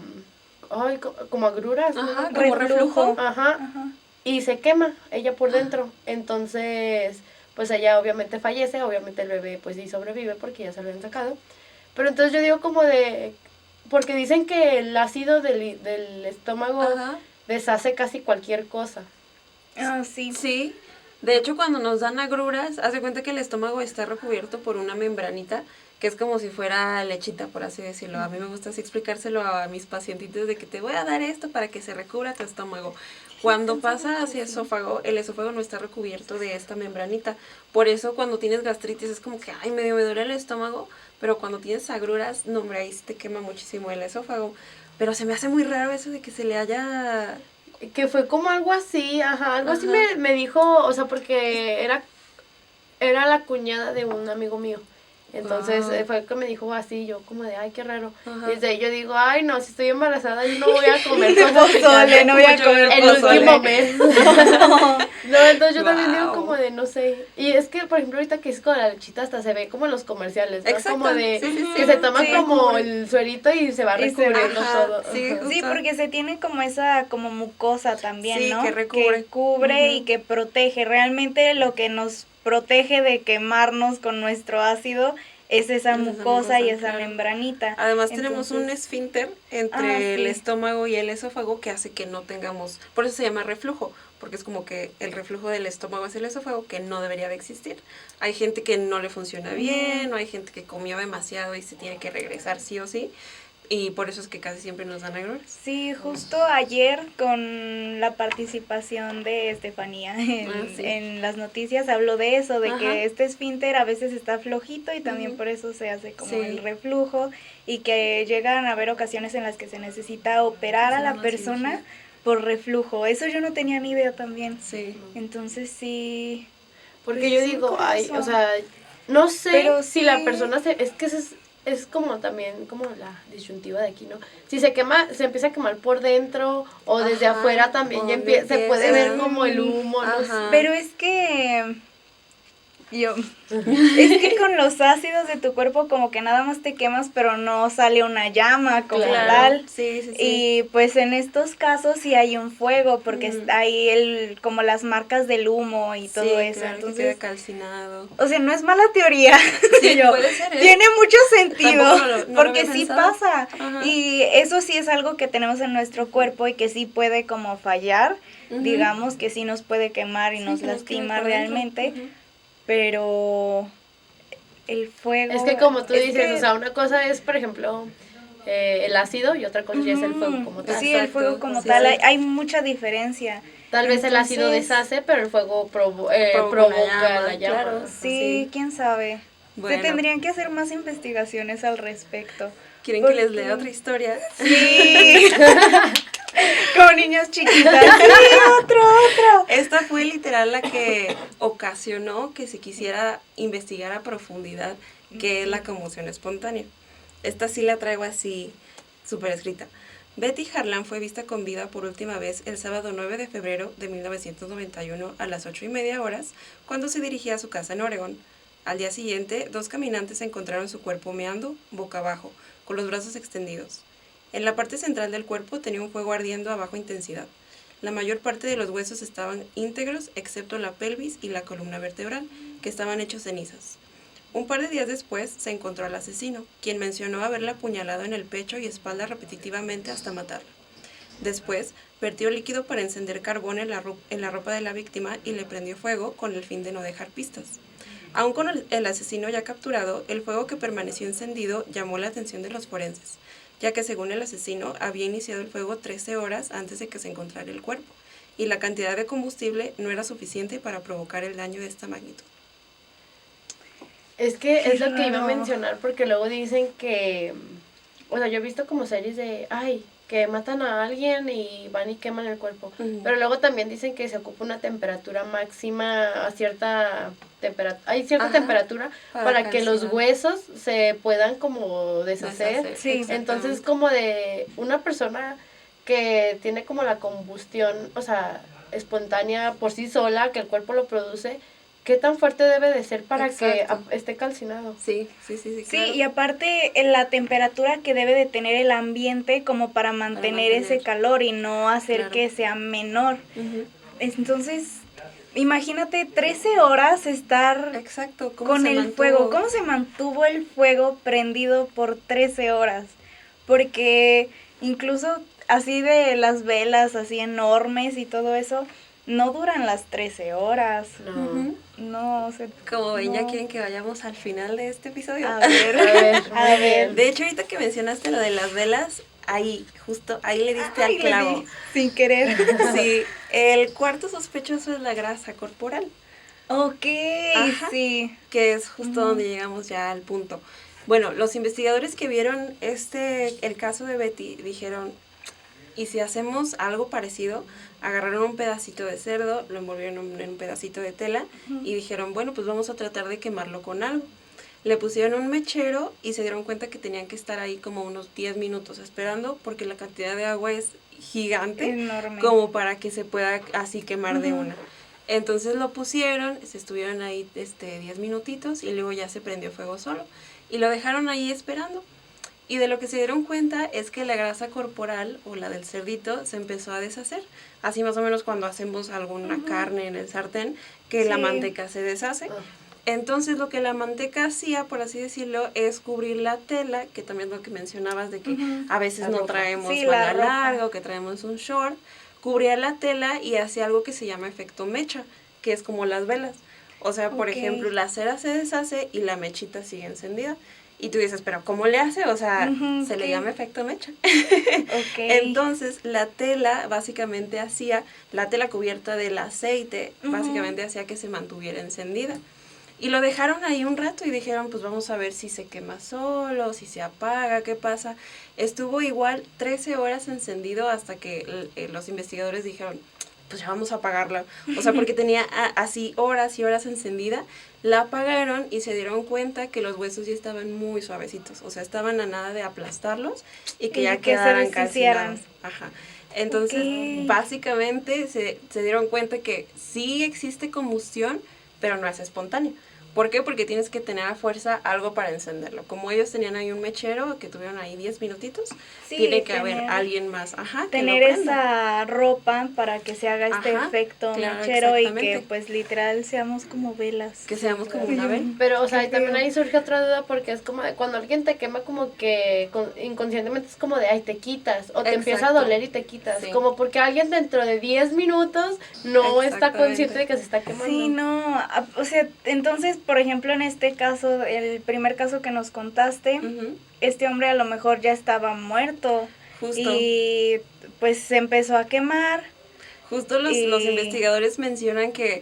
[SPEAKER 1] ay, como agruras, ¿no?
[SPEAKER 2] Ajá, como reflujo.
[SPEAKER 1] Ajá,
[SPEAKER 3] Ajá.
[SPEAKER 1] y se quema ella por dentro. Entonces, pues ella obviamente fallece, obviamente el bebé pues sí sobrevive porque ya se lo habían sacado. Pero entonces yo digo como porque dicen que el ácido del estómago
[SPEAKER 2] Ajá.
[SPEAKER 1] deshace casi cualquier cosa.
[SPEAKER 3] Ah, sí.
[SPEAKER 2] Sí, De hecho, cuando nos dan agruras, haz de cuenta que el estómago está recubierto por una membranita, que es como si fuera lechita, por así decirlo. A mí me gusta así explicárselo a mis pacientitos de que te voy a dar esto para que se recubra tu estómago. Cuando pasa hacia el esófago no está recubierto de esta membranita. Por eso cuando tienes gastritis es como que, ay, medio me duele el estómago, pero cuando tienes agruras, no, hombre, ahí sí te quema muchísimo el esófago. Pero se me hace muy raro eso de que se le haya...
[SPEAKER 1] Que fue como algo así, algo así me dijo, o sea, porque era la cuñada de un amigo mío. Entonces fue el que me dijo así, yo como de, ay, qué raro. Y desde ahí yo digo, ay, no, si estoy embarazada, yo no voy a comer
[SPEAKER 3] pozole, no voy a comer
[SPEAKER 1] el
[SPEAKER 3] pozole.
[SPEAKER 1] último mes. No, entonces yo también digo
[SPEAKER 2] Wow.
[SPEAKER 1] como de, no sé. Y es que, por ejemplo, ahorita que es con la lechita, hasta se ve como en los comerciales, ¿no?
[SPEAKER 2] Exacto.
[SPEAKER 1] Como de
[SPEAKER 2] Sí.
[SPEAKER 1] que se toman
[SPEAKER 3] Sí.
[SPEAKER 1] como el suerito y se va
[SPEAKER 3] Y se-
[SPEAKER 1] recubriendo
[SPEAKER 2] Ajá,
[SPEAKER 1] todo.
[SPEAKER 2] sí,
[SPEAKER 1] Ajá.
[SPEAKER 3] Sí, porque se tiene como esa como mucosa también,
[SPEAKER 2] Sí,
[SPEAKER 3] ¿no?
[SPEAKER 2] que recubre.
[SPEAKER 3] Que cubre y
[SPEAKER 2] Ujú.
[SPEAKER 3] que protege. Realmente lo que nos protege de quemarnos con nuestro ácido es esa mucosa y esa
[SPEAKER 2] claro.
[SPEAKER 3] membranita.
[SPEAKER 2] Además tenemos un
[SPEAKER 3] Entonces,
[SPEAKER 2] esfínter entre el
[SPEAKER 3] sí.
[SPEAKER 2] estómago y el esófago que hace que no tengamos, por eso se llama reflujo, porque es como que el reflujo del estómago hacia el esófago que no debería de existir. Hay gente que no le funciona bien, o hay gente que comió demasiado y se tiene que regresar sí o sí, y por eso es que casi siempre nos dan agruras.
[SPEAKER 3] Sí, justo ayer con la participación de Estefanía
[SPEAKER 2] Sí.
[SPEAKER 3] en las noticias habló de eso, de
[SPEAKER 2] Ajá.
[SPEAKER 3] que este esfínter a veces está flojito y también por eso se hace como
[SPEAKER 2] Sí.
[SPEAKER 3] el reflujo y que llegan a haber ocasiones en las que se necesita operar a
[SPEAKER 2] Hacer
[SPEAKER 3] la
[SPEAKER 2] una
[SPEAKER 3] persona
[SPEAKER 2] cirugía.
[SPEAKER 3] por reflujo. Eso yo no tenía ni idea también.
[SPEAKER 2] Sí.
[SPEAKER 3] Entonces sí.
[SPEAKER 1] Porque
[SPEAKER 3] pues
[SPEAKER 1] yo
[SPEAKER 3] es muy
[SPEAKER 1] digo, ay,
[SPEAKER 3] curioso.
[SPEAKER 1] o sea, no sé
[SPEAKER 3] Pero
[SPEAKER 1] si la
[SPEAKER 3] sí.
[SPEAKER 1] persona es que es como también como la disyuntiva de aquí, ¿no? Si se quema, se empieza a quemar por dentro o desde
[SPEAKER 2] Ajá,
[SPEAKER 1] afuera también
[SPEAKER 2] o
[SPEAKER 1] ya
[SPEAKER 2] donde
[SPEAKER 1] se puede
[SPEAKER 2] empieza.
[SPEAKER 1] ver como el humo, no sé.
[SPEAKER 2] Ajá.
[SPEAKER 3] Pero es que es que con los ácidos de tu cuerpo como que nada más te quemas, pero no sale una llama como
[SPEAKER 1] Claro.
[SPEAKER 3] tal.
[SPEAKER 2] Sí.
[SPEAKER 3] Y pues en estos casos sí hay un fuego, porque hay como las marcas del humo y todo
[SPEAKER 2] Sí,
[SPEAKER 3] eso.
[SPEAKER 2] claro, que
[SPEAKER 3] Entonces,
[SPEAKER 2] queda calcinado.
[SPEAKER 3] o sea, no es mala teoría.
[SPEAKER 2] Sí, puede ser, ¿eh?
[SPEAKER 3] Tiene mucho sentido,
[SPEAKER 2] Tampoco no lo
[SPEAKER 3] porque
[SPEAKER 2] había
[SPEAKER 3] sí
[SPEAKER 2] pensado.
[SPEAKER 3] pasa.
[SPEAKER 2] Ajá.
[SPEAKER 3] Y eso sí es algo que tenemos en nuestro cuerpo y que sí puede como fallar.
[SPEAKER 2] Ujú.
[SPEAKER 3] Digamos que sí nos puede quemar y
[SPEAKER 2] Sí,
[SPEAKER 3] nos
[SPEAKER 2] que nos quede
[SPEAKER 3] lastima
[SPEAKER 2] por dentro.
[SPEAKER 3] realmente.
[SPEAKER 2] Ujú.
[SPEAKER 3] Pero el fuego...
[SPEAKER 1] Es que como tú
[SPEAKER 3] es
[SPEAKER 1] dices,
[SPEAKER 3] que-
[SPEAKER 1] o sea, una cosa es, por ejemplo, el ácido y otra cosa ya es el fuego
[SPEAKER 3] Ujú,
[SPEAKER 1] como tal.
[SPEAKER 3] sí, el
[SPEAKER 2] Exacto,
[SPEAKER 3] fuego como
[SPEAKER 2] sí,
[SPEAKER 3] tal,
[SPEAKER 2] sí.
[SPEAKER 3] hay mucha diferencia.
[SPEAKER 1] Tal vez el ácido
[SPEAKER 3] Entonces,
[SPEAKER 1] deshace, pero el fuego
[SPEAKER 2] Provoca
[SPEAKER 1] provoca
[SPEAKER 2] la
[SPEAKER 1] la
[SPEAKER 2] llama,
[SPEAKER 1] llama.
[SPEAKER 2] claro.
[SPEAKER 3] sí, quién sabe.
[SPEAKER 2] Bueno.
[SPEAKER 3] Se tendrían que hacer más investigaciones al respecto.
[SPEAKER 2] ¿Quieren que les
[SPEAKER 3] porque-
[SPEAKER 2] lea otra historia?
[SPEAKER 3] Sí. Como niños chiquitas. Sí, otro.
[SPEAKER 2] Esta fue literal la que ocasionó que se quisiera investigar a profundidad qué es la combustión espontánea. Esta sí la traigo así, súper escrita. Betty Harlan fue vista con vida por última vez el sábado 9 de febrero de 1991 a las 8:30 cuando se dirigía a su casa en Oregón. Al día siguiente, 2 caminantes encontraron su cuerpo humeando, boca abajo, con los brazos extendidos. En la parte central del cuerpo tenía un fuego ardiendo a baja intensidad. La mayor parte de los huesos estaban íntegros, excepto la pelvis y la columna vertebral, que estaban hechos cenizas. Un par de días después se encontró al asesino, quien mencionó haberla apuñalado en el pecho y espalda repetitivamente hasta matarla. Después, vertió líquido para encender carbón en la ropa de la víctima y le prendió fuego con el fin de no dejar pistas. Aún con el asesino ya capturado, el fuego que permaneció encendido llamó la atención de los forenses, ya que según el asesino había iniciado el fuego 13 horas antes de que se encontrara el cuerpo, y la cantidad de combustible no era suficiente para provocar el daño de esta magnitud.
[SPEAKER 1] Es que es lo que iba a
[SPEAKER 3] raro.
[SPEAKER 1] mencionar, porque luego dicen que, o sea, yo he visto como series de, ay, que matan a alguien y van y queman el cuerpo.
[SPEAKER 2] Ujú.
[SPEAKER 1] Pero luego también dicen que se ocupa una temperatura máxima a cierta temperatura, hay cierta
[SPEAKER 2] Ajá,
[SPEAKER 1] temperatura para que los
[SPEAKER 2] calcinar.
[SPEAKER 1] huesos se puedan como deshacer.
[SPEAKER 3] Sí.
[SPEAKER 1] Entonces como de una persona que tiene como la combustión, o sea, espontánea por sí sola, que el cuerpo lo produce, ¿qué tan fuerte debe de ser para
[SPEAKER 2] Exacto.
[SPEAKER 1] que esté calcinado?
[SPEAKER 2] Sí,
[SPEAKER 3] Sí,
[SPEAKER 2] claro.
[SPEAKER 3] y aparte la temperatura que debe de tener el ambiente como para mantener ese
[SPEAKER 2] mantener.
[SPEAKER 3] calor y no hacer
[SPEAKER 2] Claro.
[SPEAKER 3] que sea menor.
[SPEAKER 2] Ujú.
[SPEAKER 3] Entonces, imagínate 13 horas estar
[SPEAKER 2] Exacto, ¿cómo
[SPEAKER 3] con
[SPEAKER 2] se
[SPEAKER 3] el
[SPEAKER 2] mantuvo?
[SPEAKER 3] fuego. ¿Cómo se mantuvo el fuego prendido por 13 horas? Porque incluso así de las velas así enormes y todo eso, no duran las 13 horas.
[SPEAKER 1] No.
[SPEAKER 2] Ujú.
[SPEAKER 3] No, o sea,
[SPEAKER 2] Como ven, ya
[SPEAKER 3] no.
[SPEAKER 2] quieren que vayamos al final de este episodio.
[SPEAKER 3] A ver,
[SPEAKER 1] A ver,
[SPEAKER 3] a
[SPEAKER 1] muy
[SPEAKER 3] ver.
[SPEAKER 1] bien.
[SPEAKER 2] De hecho, ahorita que mencionaste lo de las velas, ahí, justo, ahí le diste
[SPEAKER 3] Ay,
[SPEAKER 2] al
[SPEAKER 3] le
[SPEAKER 2] clavo.
[SPEAKER 3] di sin querer.
[SPEAKER 2] Sí, el cuarto sospechoso es la grasa corporal,
[SPEAKER 3] Ok,
[SPEAKER 2] Ajá.
[SPEAKER 3] sí.
[SPEAKER 2] que es justo
[SPEAKER 3] Ujú.
[SPEAKER 2] donde llegamos ya al punto. Bueno, los investigadores que vieron el caso de Betty dijeron, ¿y si hacemos algo parecido? Agarraron un pedacito de cerdo, lo envolvieron en un pedacito de tela y dijeron, bueno, pues vamos a tratar de quemarlo con algo. Le pusieron un mechero y se dieron cuenta que tenían que estar ahí como unos 10 minutos esperando porque la cantidad de agua es gigante
[SPEAKER 3] Enorme.
[SPEAKER 2] como para que se pueda así quemar de
[SPEAKER 3] Ujú.
[SPEAKER 2] una. Entonces lo pusieron, se estuvieron ahí 10 minutitos y luego ya se prendió fuego solo. Y lo dejaron ahí esperando. Y de lo que se dieron cuenta es que la grasa corporal o la del cerdito se empezó a deshacer. Así más o menos cuando hacemos alguna carne en el sartén, que la
[SPEAKER 3] Sí.
[SPEAKER 2] manteca se deshace.
[SPEAKER 1] Ah.
[SPEAKER 2] Entonces lo que la manteca hacía, por así decirlo, es cubrir la tela, que también es lo que mencionabas de que
[SPEAKER 3] Ujú.
[SPEAKER 2] a veces
[SPEAKER 1] La
[SPEAKER 2] no
[SPEAKER 1] ropa.
[SPEAKER 2] traemos
[SPEAKER 3] Sí, la
[SPEAKER 2] manga
[SPEAKER 3] ropa.
[SPEAKER 2] larga o que traemos un short. Cubría la tela y hacía algo que se llama efecto mecha, que es como las velas. O sea, por
[SPEAKER 3] Ok.
[SPEAKER 2] ejemplo, la cera se deshace y la mechita sigue encendida. Y tú dices, pero ¿cómo le hace? O sea,
[SPEAKER 3] Ujú,
[SPEAKER 2] se le
[SPEAKER 3] ¿qué?
[SPEAKER 2] llama efecto mecha.
[SPEAKER 3] Ok.
[SPEAKER 2] Entonces, la tela básicamente hacía, la tela cubierta del aceite,
[SPEAKER 3] Ujú.
[SPEAKER 2] básicamente hacía que se mantuviera encendida. Y lo dejaron ahí un rato y dijeron, pues vamos a ver si se quema solo, si se apaga, qué pasa. Estuvo igual 13 horas encendido hasta que los investigadores dijeron, pues ya vamos a apagarla. O sea, porque tenía así horas y horas encendida. La apagaron y se dieron cuenta que los huesos ya estaban muy suavecitos. O sea, estaban a nada de aplastarlos y que
[SPEAKER 3] Y
[SPEAKER 2] ya
[SPEAKER 3] que se
[SPEAKER 2] quedaran
[SPEAKER 3] deshicieran.
[SPEAKER 2] calcinados. Ajá. Entonces,
[SPEAKER 3] Ok.
[SPEAKER 2] básicamente se dieron cuenta que sí existe combustión, pero no es espontánea. ¿Por qué? Porque tienes que tener a fuerza algo para encenderlo. Como ellos tenían ahí un mechero que tuvieron ahí 10 minutitos,
[SPEAKER 3] Sí,
[SPEAKER 2] tiene que haber
[SPEAKER 3] tener-
[SPEAKER 2] alguien más, que
[SPEAKER 3] Tener
[SPEAKER 2] lo prenda.
[SPEAKER 3] esa ropa para que se haga este
[SPEAKER 2] Ajá,
[SPEAKER 3] efecto
[SPEAKER 2] claro,
[SPEAKER 3] mechero y
[SPEAKER 2] exactamente.
[SPEAKER 3] que pues literal seamos como velas.
[SPEAKER 2] Que seamos como
[SPEAKER 1] claro.
[SPEAKER 2] una vela.
[SPEAKER 1] Pero, o sea,
[SPEAKER 3] Qué
[SPEAKER 1] y también
[SPEAKER 3] feo.
[SPEAKER 1] ahí surge otra duda porque es como de cuando alguien te quema como que inconscientemente es como de, ay, te quitas o te empieza a
[SPEAKER 2] Exacto.
[SPEAKER 1] doler y te quitas.
[SPEAKER 2] Sí.
[SPEAKER 1] Como porque alguien dentro de 10 minutos no está
[SPEAKER 2] Exactamente.
[SPEAKER 1] consciente de que se está quemando.
[SPEAKER 3] Sí, no, o sea, entonces, por ejemplo, en este caso, el primer caso que nos contaste,
[SPEAKER 2] Ujú,
[SPEAKER 3] este hombre a lo mejor ya estaba muerto
[SPEAKER 2] Justo.
[SPEAKER 3] y pues se empezó a quemar.
[SPEAKER 2] Justo los
[SPEAKER 3] Y-
[SPEAKER 2] investigadores mencionan que,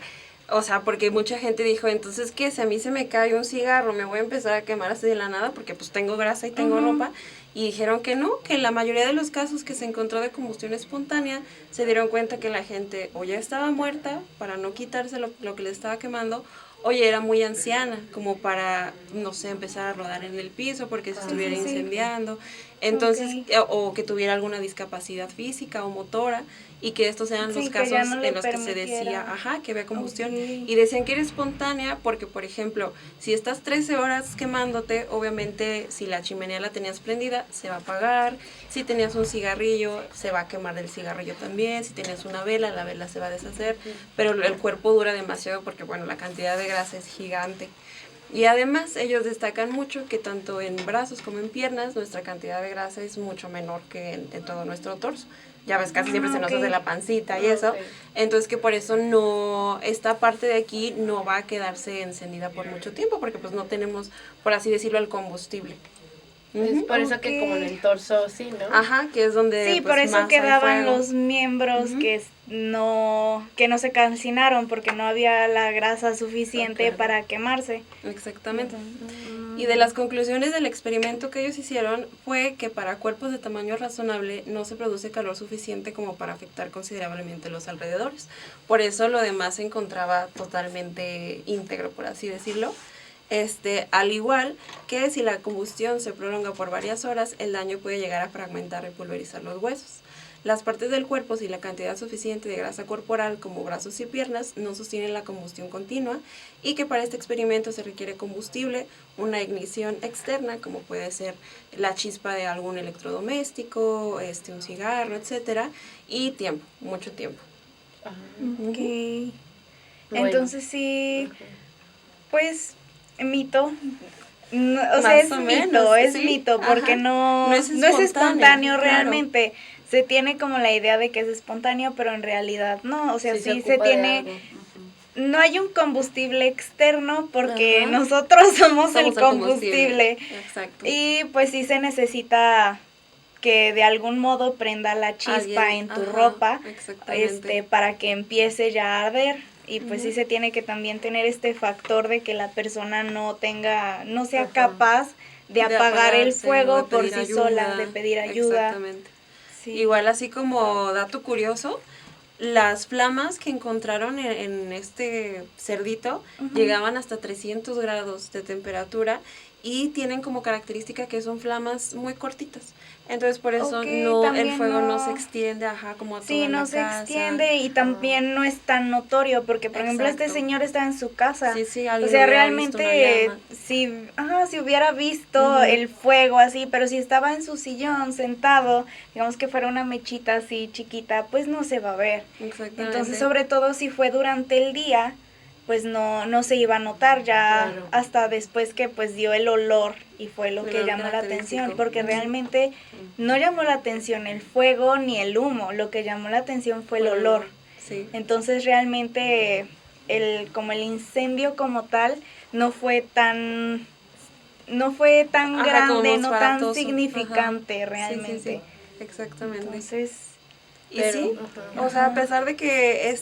[SPEAKER 2] o sea, porque mucha gente dijo, entonces, ¿qué? Si a mí se me cae un cigarro, me voy a empezar a quemar así de la nada porque pues tengo grasa y tengo
[SPEAKER 3] Ujú.
[SPEAKER 2] ropa. Y dijeron que no, que en la mayoría de los casos que se encontró de combustión espontánea, se dieron cuenta que la gente o ya estaba muerta para no quitarse lo que le estaba quemando, o ya era muy anciana, como para, no sé, empezar a rodar en el piso porque se
[SPEAKER 1] Ah,
[SPEAKER 2] estuviera
[SPEAKER 3] sí, sí.
[SPEAKER 2] incendiando. Entonces,
[SPEAKER 3] Ok.
[SPEAKER 2] o que tuviera alguna discapacidad física o motora, y que estos eran
[SPEAKER 3] Sí,
[SPEAKER 2] los
[SPEAKER 3] que ya
[SPEAKER 2] casos
[SPEAKER 3] no le
[SPEAKER 2] en los que se
[SPEAKER 3] permitiera.
[SPEAKER 2] decía, que había combustión.
[SPEAKER 3] Ok.
[SPEAKER 2] Y decían que era espontánea porque, por ejemplo, si estás 13 horas quemándote, obviamente si la chimenea la tenías prendida, se va a apagar. Si tenías un cigarrillo, se va a quemar el cigarrillo también. Si tenías una vela, la vela se va a deshacer. Pero el cuerpo dura demasiado porque, bueno, la cantidad de grasa es gigante. Y además ellos destacan mucho que tanto en brazos como en piernas nuestra cantidad de grasa es mucho menor que en todo nuestro torso. Ya ves, casi siempre se nos
[SPEAKER 3] ok.
[SPEAKER 2] hace la pancita y
[SPEAKER 1] Ah,
[SPEAKER 2] eso.
[SPEAKER 1] ok.
[SPEAKER 2] Entonces que por eso no, esta parte de aquí no va a quedarse encendida por mucho tiempo porque pues no tenemos, por así decirlo, el combustible.
[SPEAKER 1] Es
[SPEAKER 2] Ujú.
[SPEAKER 1] por eso que como en
[SPEAKER 3] Ok.
[SPEAKER 1] el torso sí, ¿no?
[SPEAKER 2] Ajá, que es donde
[SPEAKER 3] Sí,
[SPEAKER 2] pues,
[SPEAKER 3] por eso
[SPEAKER 2] más hay
[SPEAKER 3] quedaban
[SPEAKER 2] fuego.
[SPEAKER 3] los miembros
[SPEAKER 2] Ujú.
[SPEAKER 3] que no se calcinaron porque no había la grasa suficiente
[SPEAKER 1] claro.
[SPEAKER 3] para quemarse.
[SPEAKER 2] Exactamente.
[SPEAKER 3] Entonces,
[SPEAKER 2] Y de las conclusiones del experimento que ellos hicieron fue que para cuerpos de tamaño razonable no se produce calor suficiente como para afectar considerablemente los alrededores. Por eso lo demás se encontraba totalmente íntegro, por así decirlo. Al igual que si la combustión se prolonga por varias horas, el daño puede llegar a fragmentar y pulverizar los huesos. Las partes del cuerpo sin la cantidad suficiente de grasa corporal como brazos y piernas no sostienen la combustión continua y que para este experimento se requiere combustible, una ignición externa como puede ser la chispa de algún electrodoméstico, un cigarro, etcétera, y tiempo, mucho tiempo.
[SPEAKER 1] Ah,
[SPEAKER 3] ok.
[SPEAKER 1] bueno.
[SPEAKER 3] Entonces sí,
[SPEAKER 1] Ok.
[SPEAKER 3] pues mito. No, o sea,
[SPEAKER 2] Más
[SPEAKER 3] es
[SPEAKER 2] o
[SPEAKER 3] mito,
[SPEAKER 2] menos,
[SPEAKER 3] es
[SPEAKER 2] sí,
[SPEAKER 3] mito, porque
[SPEAKER 2] ajá.
[SPEAKER 3] no
[SPEAKER 2] No es
[SPEAKER 3] es espontáneo
[SPEAKER 2] claro.
[SPEAKER 3] realmente. se tiene como la idea de que es espontáneo, pero en realidad no, o sea, sí se
[SPEAKER 1] ocupa de
[SPEAKER 3] tiene,
[SPEAKER 1] algo.
[SPEAKER 3] no hay un combustible externo porque
[SPEAKER 2] Ajá.
[SPEAKER 3] nosotros somos el
[SPEAKER 2] Somos el
[SPEAKER 3] combustible.
[SPEAKER 2] Exacto.
[SPEAKER 3] Y pues sí se necesita que de algún modo prenda la chispa
[SPEAKER 2] Alguien,
[SPEAKER 3] en tu
[SPEAKER 2] ajá,
[SPEAKER 3] ropa,
[SPEAKER 2] exactamente.
[SPEAKER 3] para que empiece ya a arder. Y pues sí
[SPEAKER 2] Ujú.
[SPEAKER 3] se tiene que también tener este factor de que la persona no sea
[SPEAKER 1] Ajá.
[SPEAKER 3] capaz de apagar el
[SPEAKER 2] apagarse o de
[SPEAKER 3] fuego por
[SPEAKER 2] pedir
[SPEAKER 3] sí
[SPEAKER 2] ayuda.
[SPEAKER 3] sola, de pedir ayuda.
[SPEAKER 2] Exactamente.
[SPEAKER 3] Sí.
[SPEAKER 2] Igual así como dato curioso, las flamas que encontraron en este cerdito
[SPEAKER 3] Ujú.
[SPEAKER 2] llegaban hasta 300 grados de temperatura y tienen como característica que son flamas muy cortitas. Entonces por eso
[SPEAKER 3] Ok,
[SPEAKER 2] el
[SPEAKER 3] también
[SPEAKER 2] fuego no se
[SPEAKER 3] no.
[SPEAKER 2] extiende, como a
[SPEAKER 3] Sí,
[SPEAKER 2] toda
[SPEAKER 3] no
[SPEAKER 2] la
[SPEAKER 3] se
[SPEAKER 2] casa.
[SPEAKER 3] extiende y también no es tan notorio porque, por ejemplo, este
[SPEAKER 2] Exacto.
[SPEAKER 3] señor está en su casa.
[SPEAKER 2] Sí,
[SPEAKER 3] O
[SPEAKER 2] alguien
[SPEAKER 3] sea,
[SPEAKER 2] hubiera visto una
[SPEAKER 3] realmente,
[SPEAKER 2] llama.
[SPEAKER 3] si hubiera visto
[SPEAKER 2] Ujú.
[SPEAKER 3] el fuego así, pero si estaba en su sillón sentado, digamos que fuera una mechita así chiquita, pues no se va a ver.
[SPEAKER 2] Exactamente.
[SPEAKER 3] Entonces, sobre todo si fue durante el día, pues no se iba a notar ya
[SPEAKER 1] Claro.
[SPEAKER 3] hasta después que pues dio el olor y fue lo
[SPEAKER 2] El
[SPEAKER 3] que
[SPEAKER 2] olor
[SPEAKER 3] llamó la atención,
[SPEAKER 2] característico.
[SPEAKER 3] porque
[SPEAKER 2] Ujú.
[SPEAKER 3] realmente no llamó la atención el fuego ni el humo, lo que llamó la atención fue el olor.
[SPEAKER 2] Sí.
[SPEAKER 3] Entonces realmente como el incendio como tal no fue tan
[SPEAKER 2] Como
[SPEAKER 3] grande, no tan
[SPEAKER 2] espantoso.
[SPEAKER 3] significante
[SPEAKER 2] Ajá.
[SPEAKER 3] realmente.
[SPEAKER 2] Sí, exactamente.
[SPEAKER 3] Entonces,
[SPEAKER 2] Y
[SPEAKER 1] Pero,
[SPEAKER 2] sí,
[SPEAKER 1] ajá.
[SPEAKER 2] o sea, a pesar de que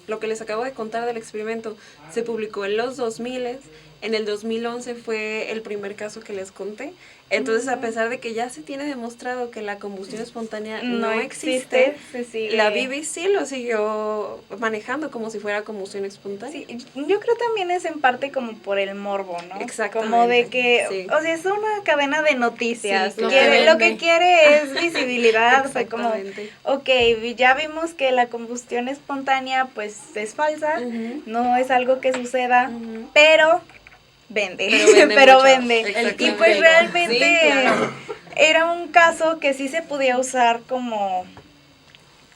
[SPEAKER 2] lo que les acabo de contar del experimento se publicó en los 2000, en el 2011 fue el primer caso que les conté. Entonces, a pesar de que ya se tiene demostrado que la combustión espontánea no existe,
[SPEAKER 3] se sigue.
[SPEAKER 2] la BBC lo siguió manejando como si fuera combustión espontánea.
[SPEAKER 3] Sí, yo creo también es en parte como por el morbo, ¿no?
[SPEAKER 2] Exactamente,
[SPEAKER 3] Como de que,
[SPEAKER 2] sí.
[SPEAKER 3] o sea, es una cadena de noticias.
[SPEAKER 2] Sí,
[SPEAKER 1] Lo
[SPEAKER 2] claro.
[SPEAKER 1] que
[SPEAKER 3] Lo que
[SPEAKER 1] vende.
[SPEAKER 3] quiere es visibilidad, o sea, como,
[SPEAKER 2] Exactamente.
[SPEAKER 3] ok, ya vimos que la combustión espontánea pues es falsa,
[SPEAKER 2] Ujú.
[SPEAKER 3] no es algo que suceda,
[SPEAKER 2] Ujú.
[SPEAKER 3] pero vende,
[SPEAKER 2] Pero vende
[SPEAKER 3] pero
[SPEAKER 2] mucho.
[SPEAKER 3] vende.
[SPEAKER 2] Exactamente.
[SPEAKER 3] Y pues realmente
[SPEAKER 2] Sí, claro.
[SPEAKER 3] era un caso que sí se podía usar como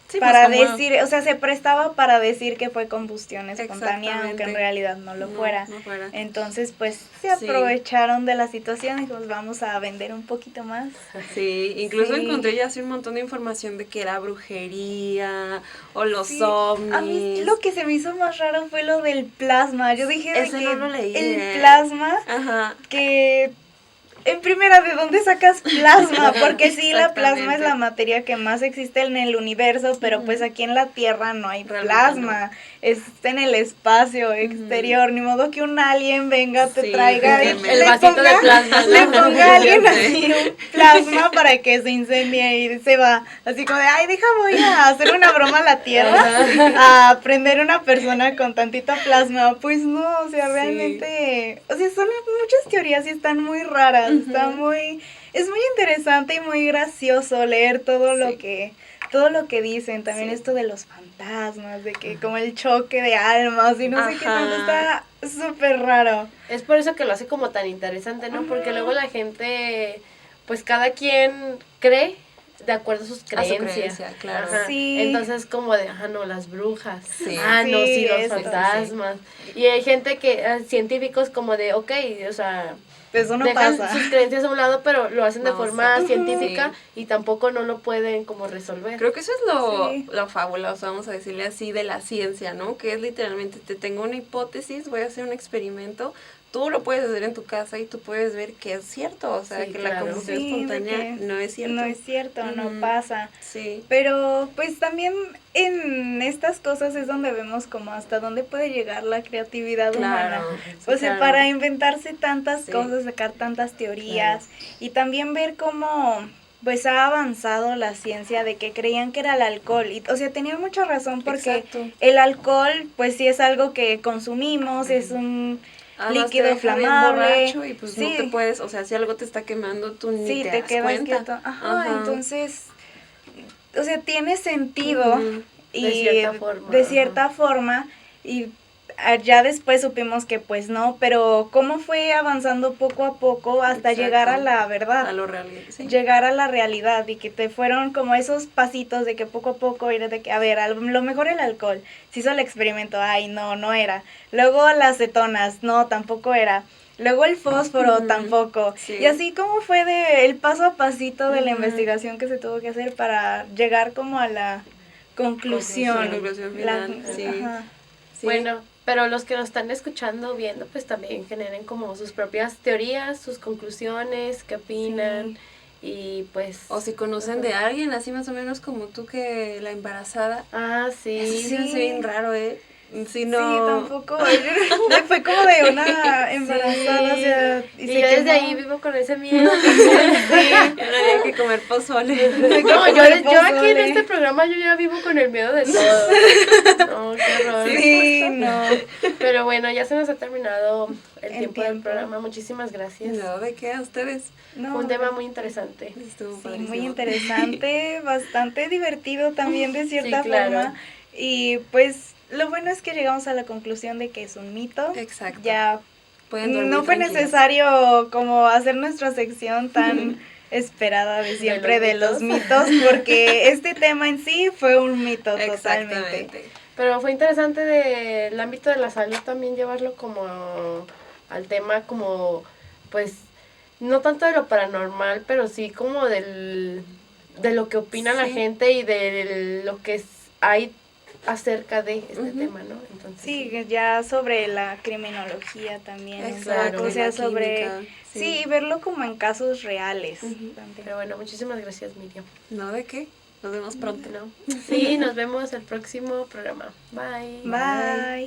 [SPEAKER 2] Sí,
[SPEAKER 3] para
[SPEAKER 2] pues como
[SPEAKER 3] decir, o sea, se prestaba para decir que fue combustión espontánea, aunque en
[SPEAKER 2] Exactamente.
[SPEAKER 3] realidad no lo fuera.
[SPEAKER 2] No fuera.
[SPEAKER 3] Entonces, pues se
[SPEAKER 2] Sí.
[SPEAKER 3] aprovecharon de la situación y pues vamos a vender un poquito más.
[SPEAKER 2] Sí, incluso
[SPEAKER 3] Sí.
[SPEAKER 2] encontré ya así un montón de información de que era brujería o los
[SPEAKER 3] Sí,
[SPEAKER 2] ovnis.
[SPEAKER 3] a mí lo que se me hizo más raro fue lo del plasma. Yo dije de
[SPEAKER 2] Ese
[SPEAKER 3] que
[SPEAKER 2] no lo leí.
[SPEAKER 3] el plasma,
[SPEAKER 2] Ajá.
[SPEAKER 3] que en primera, ¿de dónde sacas plasma? Porque sí, la plasma es
[SPEAKER 2] Exactamente.
[SPEAKER 3] la materia que más existe en el universo, pero
[SPEAKER 2] Ujú.
[SPEAKER 3] pues aquí en la Tierra no hay
[SPEAKER 2] Realmente
[SPEAKER 3] plasma. Está en el espacio exterior. Ni modo que un alien venga, te
[SPEAKER 2] Sí,
[SPEAKER 3] traiga y
[SPEAKER 2] te
[SPEAKER 1] El
[SPEAKER 3] le
[SPEAKER 1] vasito
[SPEAKER 3] ponga,
[SPEAKER 1] de plasma, ¿no?
[SPEAKER 3] le ponga a alguien
[SPEAKER 2] Ya sé.
[SPEAKER 3] así un plasma para que se incendie y se va. Así como de, ay, voy a hacer una broma a la Tierra, a prender una persona con tantito plasma. Pues no, o sea,
[SPEAKER 2] Sí.
[SPEAKER 3] realmente, o sea, son muchas teorías y están muy raras, es muy interesante y muy gracioso leer todo lo que dicen, también
[SPEAKER 2] Sí.
[SPEAKER 3] esto de los fantasmas, de que como el choque de almas y no sé qué tanto, está súper raro.
[SPEAKER 1] Es por eso que lo hace como tan interesante, ¿no? Porque luego la gente, pues cada quien cree de acuerdo a sus
[SPEAKER 2] A su
[SPEAKER 1] creencias.
[SPEAKER 2] creencia, claro.
[SPEAKER 1] Ajá.
[SPEAKER 3] Sí.
[SPEAKER 1] Entonces como de, no, las brujas.
[SPEAKER 2] Sí.
[SPEAKER 1] No, sí,
[SPEAKER 3] Sí,
[SPEAKER 1] los
[SPEAKER 3] eso.
[SPEAKER 1] fantasmas. Y hay gente científicos como de, ok, o sea,
[SPEAKER 3] Eso no
[SPEAKER 1] dejan
[SPEAKER 3] pasa.
[SPEAKER 1] sus creencias a un lado, pero lo hacen de
[SPEAKER 2] Vamos
[SPEAKER 1] forma
[SPEAKER 2] a-
[SPEAKER 1] científica
[SPEAKER 2] Sí.
[SPEAKER 1] y tampoco no lo pueden como resolver.
[SPEAKER 2] Creo que eso es
[SPEAKER 3] Sí.
[SPEAKER 2] lo fabuloso, vamos a decirle así, de la ciencia, ¿no? Que es literalmente, te tengo una hipótesis, voy a hacer un experimento, tú lo puedes hacer en tu casa y tú puedes ver que es cierto, o sea,
[SPEAKER 1] Sí,
[SPEAKER 2] que
[SPEAKER 1] claro.
[SPEAKER 2] la combustión
[SPEAKER 3] Sí, de
[SPEAKER 2] espontánea
[SPEAKER 3] que
[SPEAKER 2] no es cierto.
[SPEAKER 3] No es cierto, no
[SPEAKER 2] Ujú.
[SPEAKER 3] pasa.
[SPEAKER 2] Sí,
[SPEAKER 3] Pero pues también en estas cosas es donde vemos como hasta dónde puede llegar la creatividad humana.
[SPEAKER 2] claro.
[SPEAKER 3] O sea,
[SPEAKER 2] claro.
[SPEAKER 3] para inventarse tantas
[SPEAKER 2] Sí.
[SPEAKER 3] cosas, sacar tantas teorías y también ver cómo pues ha avanzado la ciencia de que creían que era el alcohol. Y, o sea, tenían mucha razón porque
[SPEAKER 2] Exacto.
[SPEAKER 3] el alcohol pues sí es algo que consumimos, es un
[SPEAKER 2] Además, te
[SPEAKER 3] líquido
[SPEAKER 2] deja bien
[SPEAKER 3] flamable.
[SPEAKER 2] borracho y pues no
[SPEAKER 3] Sí.
[SPEAKER 2] te puedes, o sea, si algo te está quemando, tú ni
[SPEAKER 3] Sí,
[SPEAKER 2] te
[SPEAKER 3] te
[SPEAKER 2] das
[SPEAKER 3] quedas
[SPEAKER 2] cuenta.
[SPEAKER 3] quieto. Ajá, entonces, o sea, tiene sentido
[SPEAKER 2] Ujú.
[SPEAKER 3] y
[SPEAKER 1] De cierta forma,
[SPEAKER 3] de cierta forma y ya después supimos que pues no, pero cómo fue avanzando poco a poco hasta
[SPEAKER 2] Exacto.
[SPEAKER 3] llegar a la verdad.
[SPEAKER 2] A lo real, sí.
[SPEAKER 3] Llegar a la realidad y que te fueron como esos pasitos de que poco a poco ir de que, a ver, a lo mejor el alcohol, se hizo el experimento, ay, no era. Luego las cetonas, no, tampoco era. Luego el fósforo tampoco.
[SPEAKER 2] Sí.
[SPEAKER 3] Y así como fue de el paso a pasito de la investigación que se tuvo que hacer para llegar como a la conclusión.
[SPEAKER 2] Conclusión final, sí.
[SPEAKER 3] Ajá.
[SPEAKER 2] Sí.
[SPEAKER 1] Bueno, pero los que nos están escuchando, viendo, pues también generen como sus propias teorías, sus conclusiones, qué opinan. Y pues...
[SPEAKER 2] O si conocen de alguien, así más o menos como tú, que la embarazada.
[SPEAKER 1] Ah, sí.
[SPEAKER 2] Eso se me hace bien raro, ¿eh? Si no...
[SPEAKER 3] Sí, tampoco. Fue como de una embarazada, o sea,
[SPEAKER 1] Y
[SPEAKER 3] se
[SPEAKER 1] yo desde
[SPEAKER 3] quemó.
[SPEAKER 1] ahí vivo con ese miedo.
[SPEAKER 2] Había que comer pozole.
[SPEAKER 1] No, yo aquí en
[SPEAKER 3] pozole.
[SPEAKER 1] este programa yo ya vivo con el miedo de todo. No, qué horror.
[SPEAKER 3] Sí, no.
[SPEAKER 1] Pero bueno, ya se nos ha terminado el
[SPEAKER 3] El
[SPEAKER 1] tiempo del
[SPEAKER 3] tiempo.
[SPEAKER 1] programa. Muchísimas gracias.
[SPEAKER 2] No, ¿de qué? ¿A ustedes?
[SPEAKER 3] No,
[SPEAKER 1] Fue un tema muy interesante.
[SPEAKER 2] Estuvo
[SPEAKER 3] sí,
[SPEAKER 2] padrísimo.
[SPEAKER 3] muy interesante, bastante divertido también de cierta
[SPEAKER 1] Sí, claro.
[SPEAKER 3] forma. Y pues lo bueno es que llegamos a la conclusión de que es un mito.
[SPEAKER 2] Exacto.
[SPEAKER 3] Ya
[SPEAKER 2] Pueden dormir
[SPEAKER 3] no fue
[SPEAKER 2] tranquilas.
[SPEAKER 3] necesario como hacer nuestra sección tan esperada de siempre de los mitos, porque este tema en sí fue un mito totalmente.
[SPEAKER 2] Exactamente.
[SPEAKER 1] Pero fue interesante del ámbito de la salud también llevarlo como al tema como, pues, no tanto de lo paranormal, pero sí como de lo que opina la
[SPEAKER 2] Sí.
[SPEAKER 1] gente y de lo que hay acerca de este tema, ¿no? Entonces,
[SPEAKER 3] Sí, ya sobre la criminología también,
[SPEAKER 2] Exacto.
[SPEAKER 3] o sea,
[SPEAKER 2] la
[SPEAKER 3] sobre...
[SPEAKER 2] química,
[SPEAKER 3] Sí, verlo como en casos reales. también.
[SPEAKER 1] Pero bueno, muchísimas gracias, Miriam.
[SPEAKER 2] No, ¿de qué? Nos vemos pronto.
[SPEAKER 1] ¿No? Sí, nos vemos el próximo programa. Bye.
[SPEAKER 3] Bye.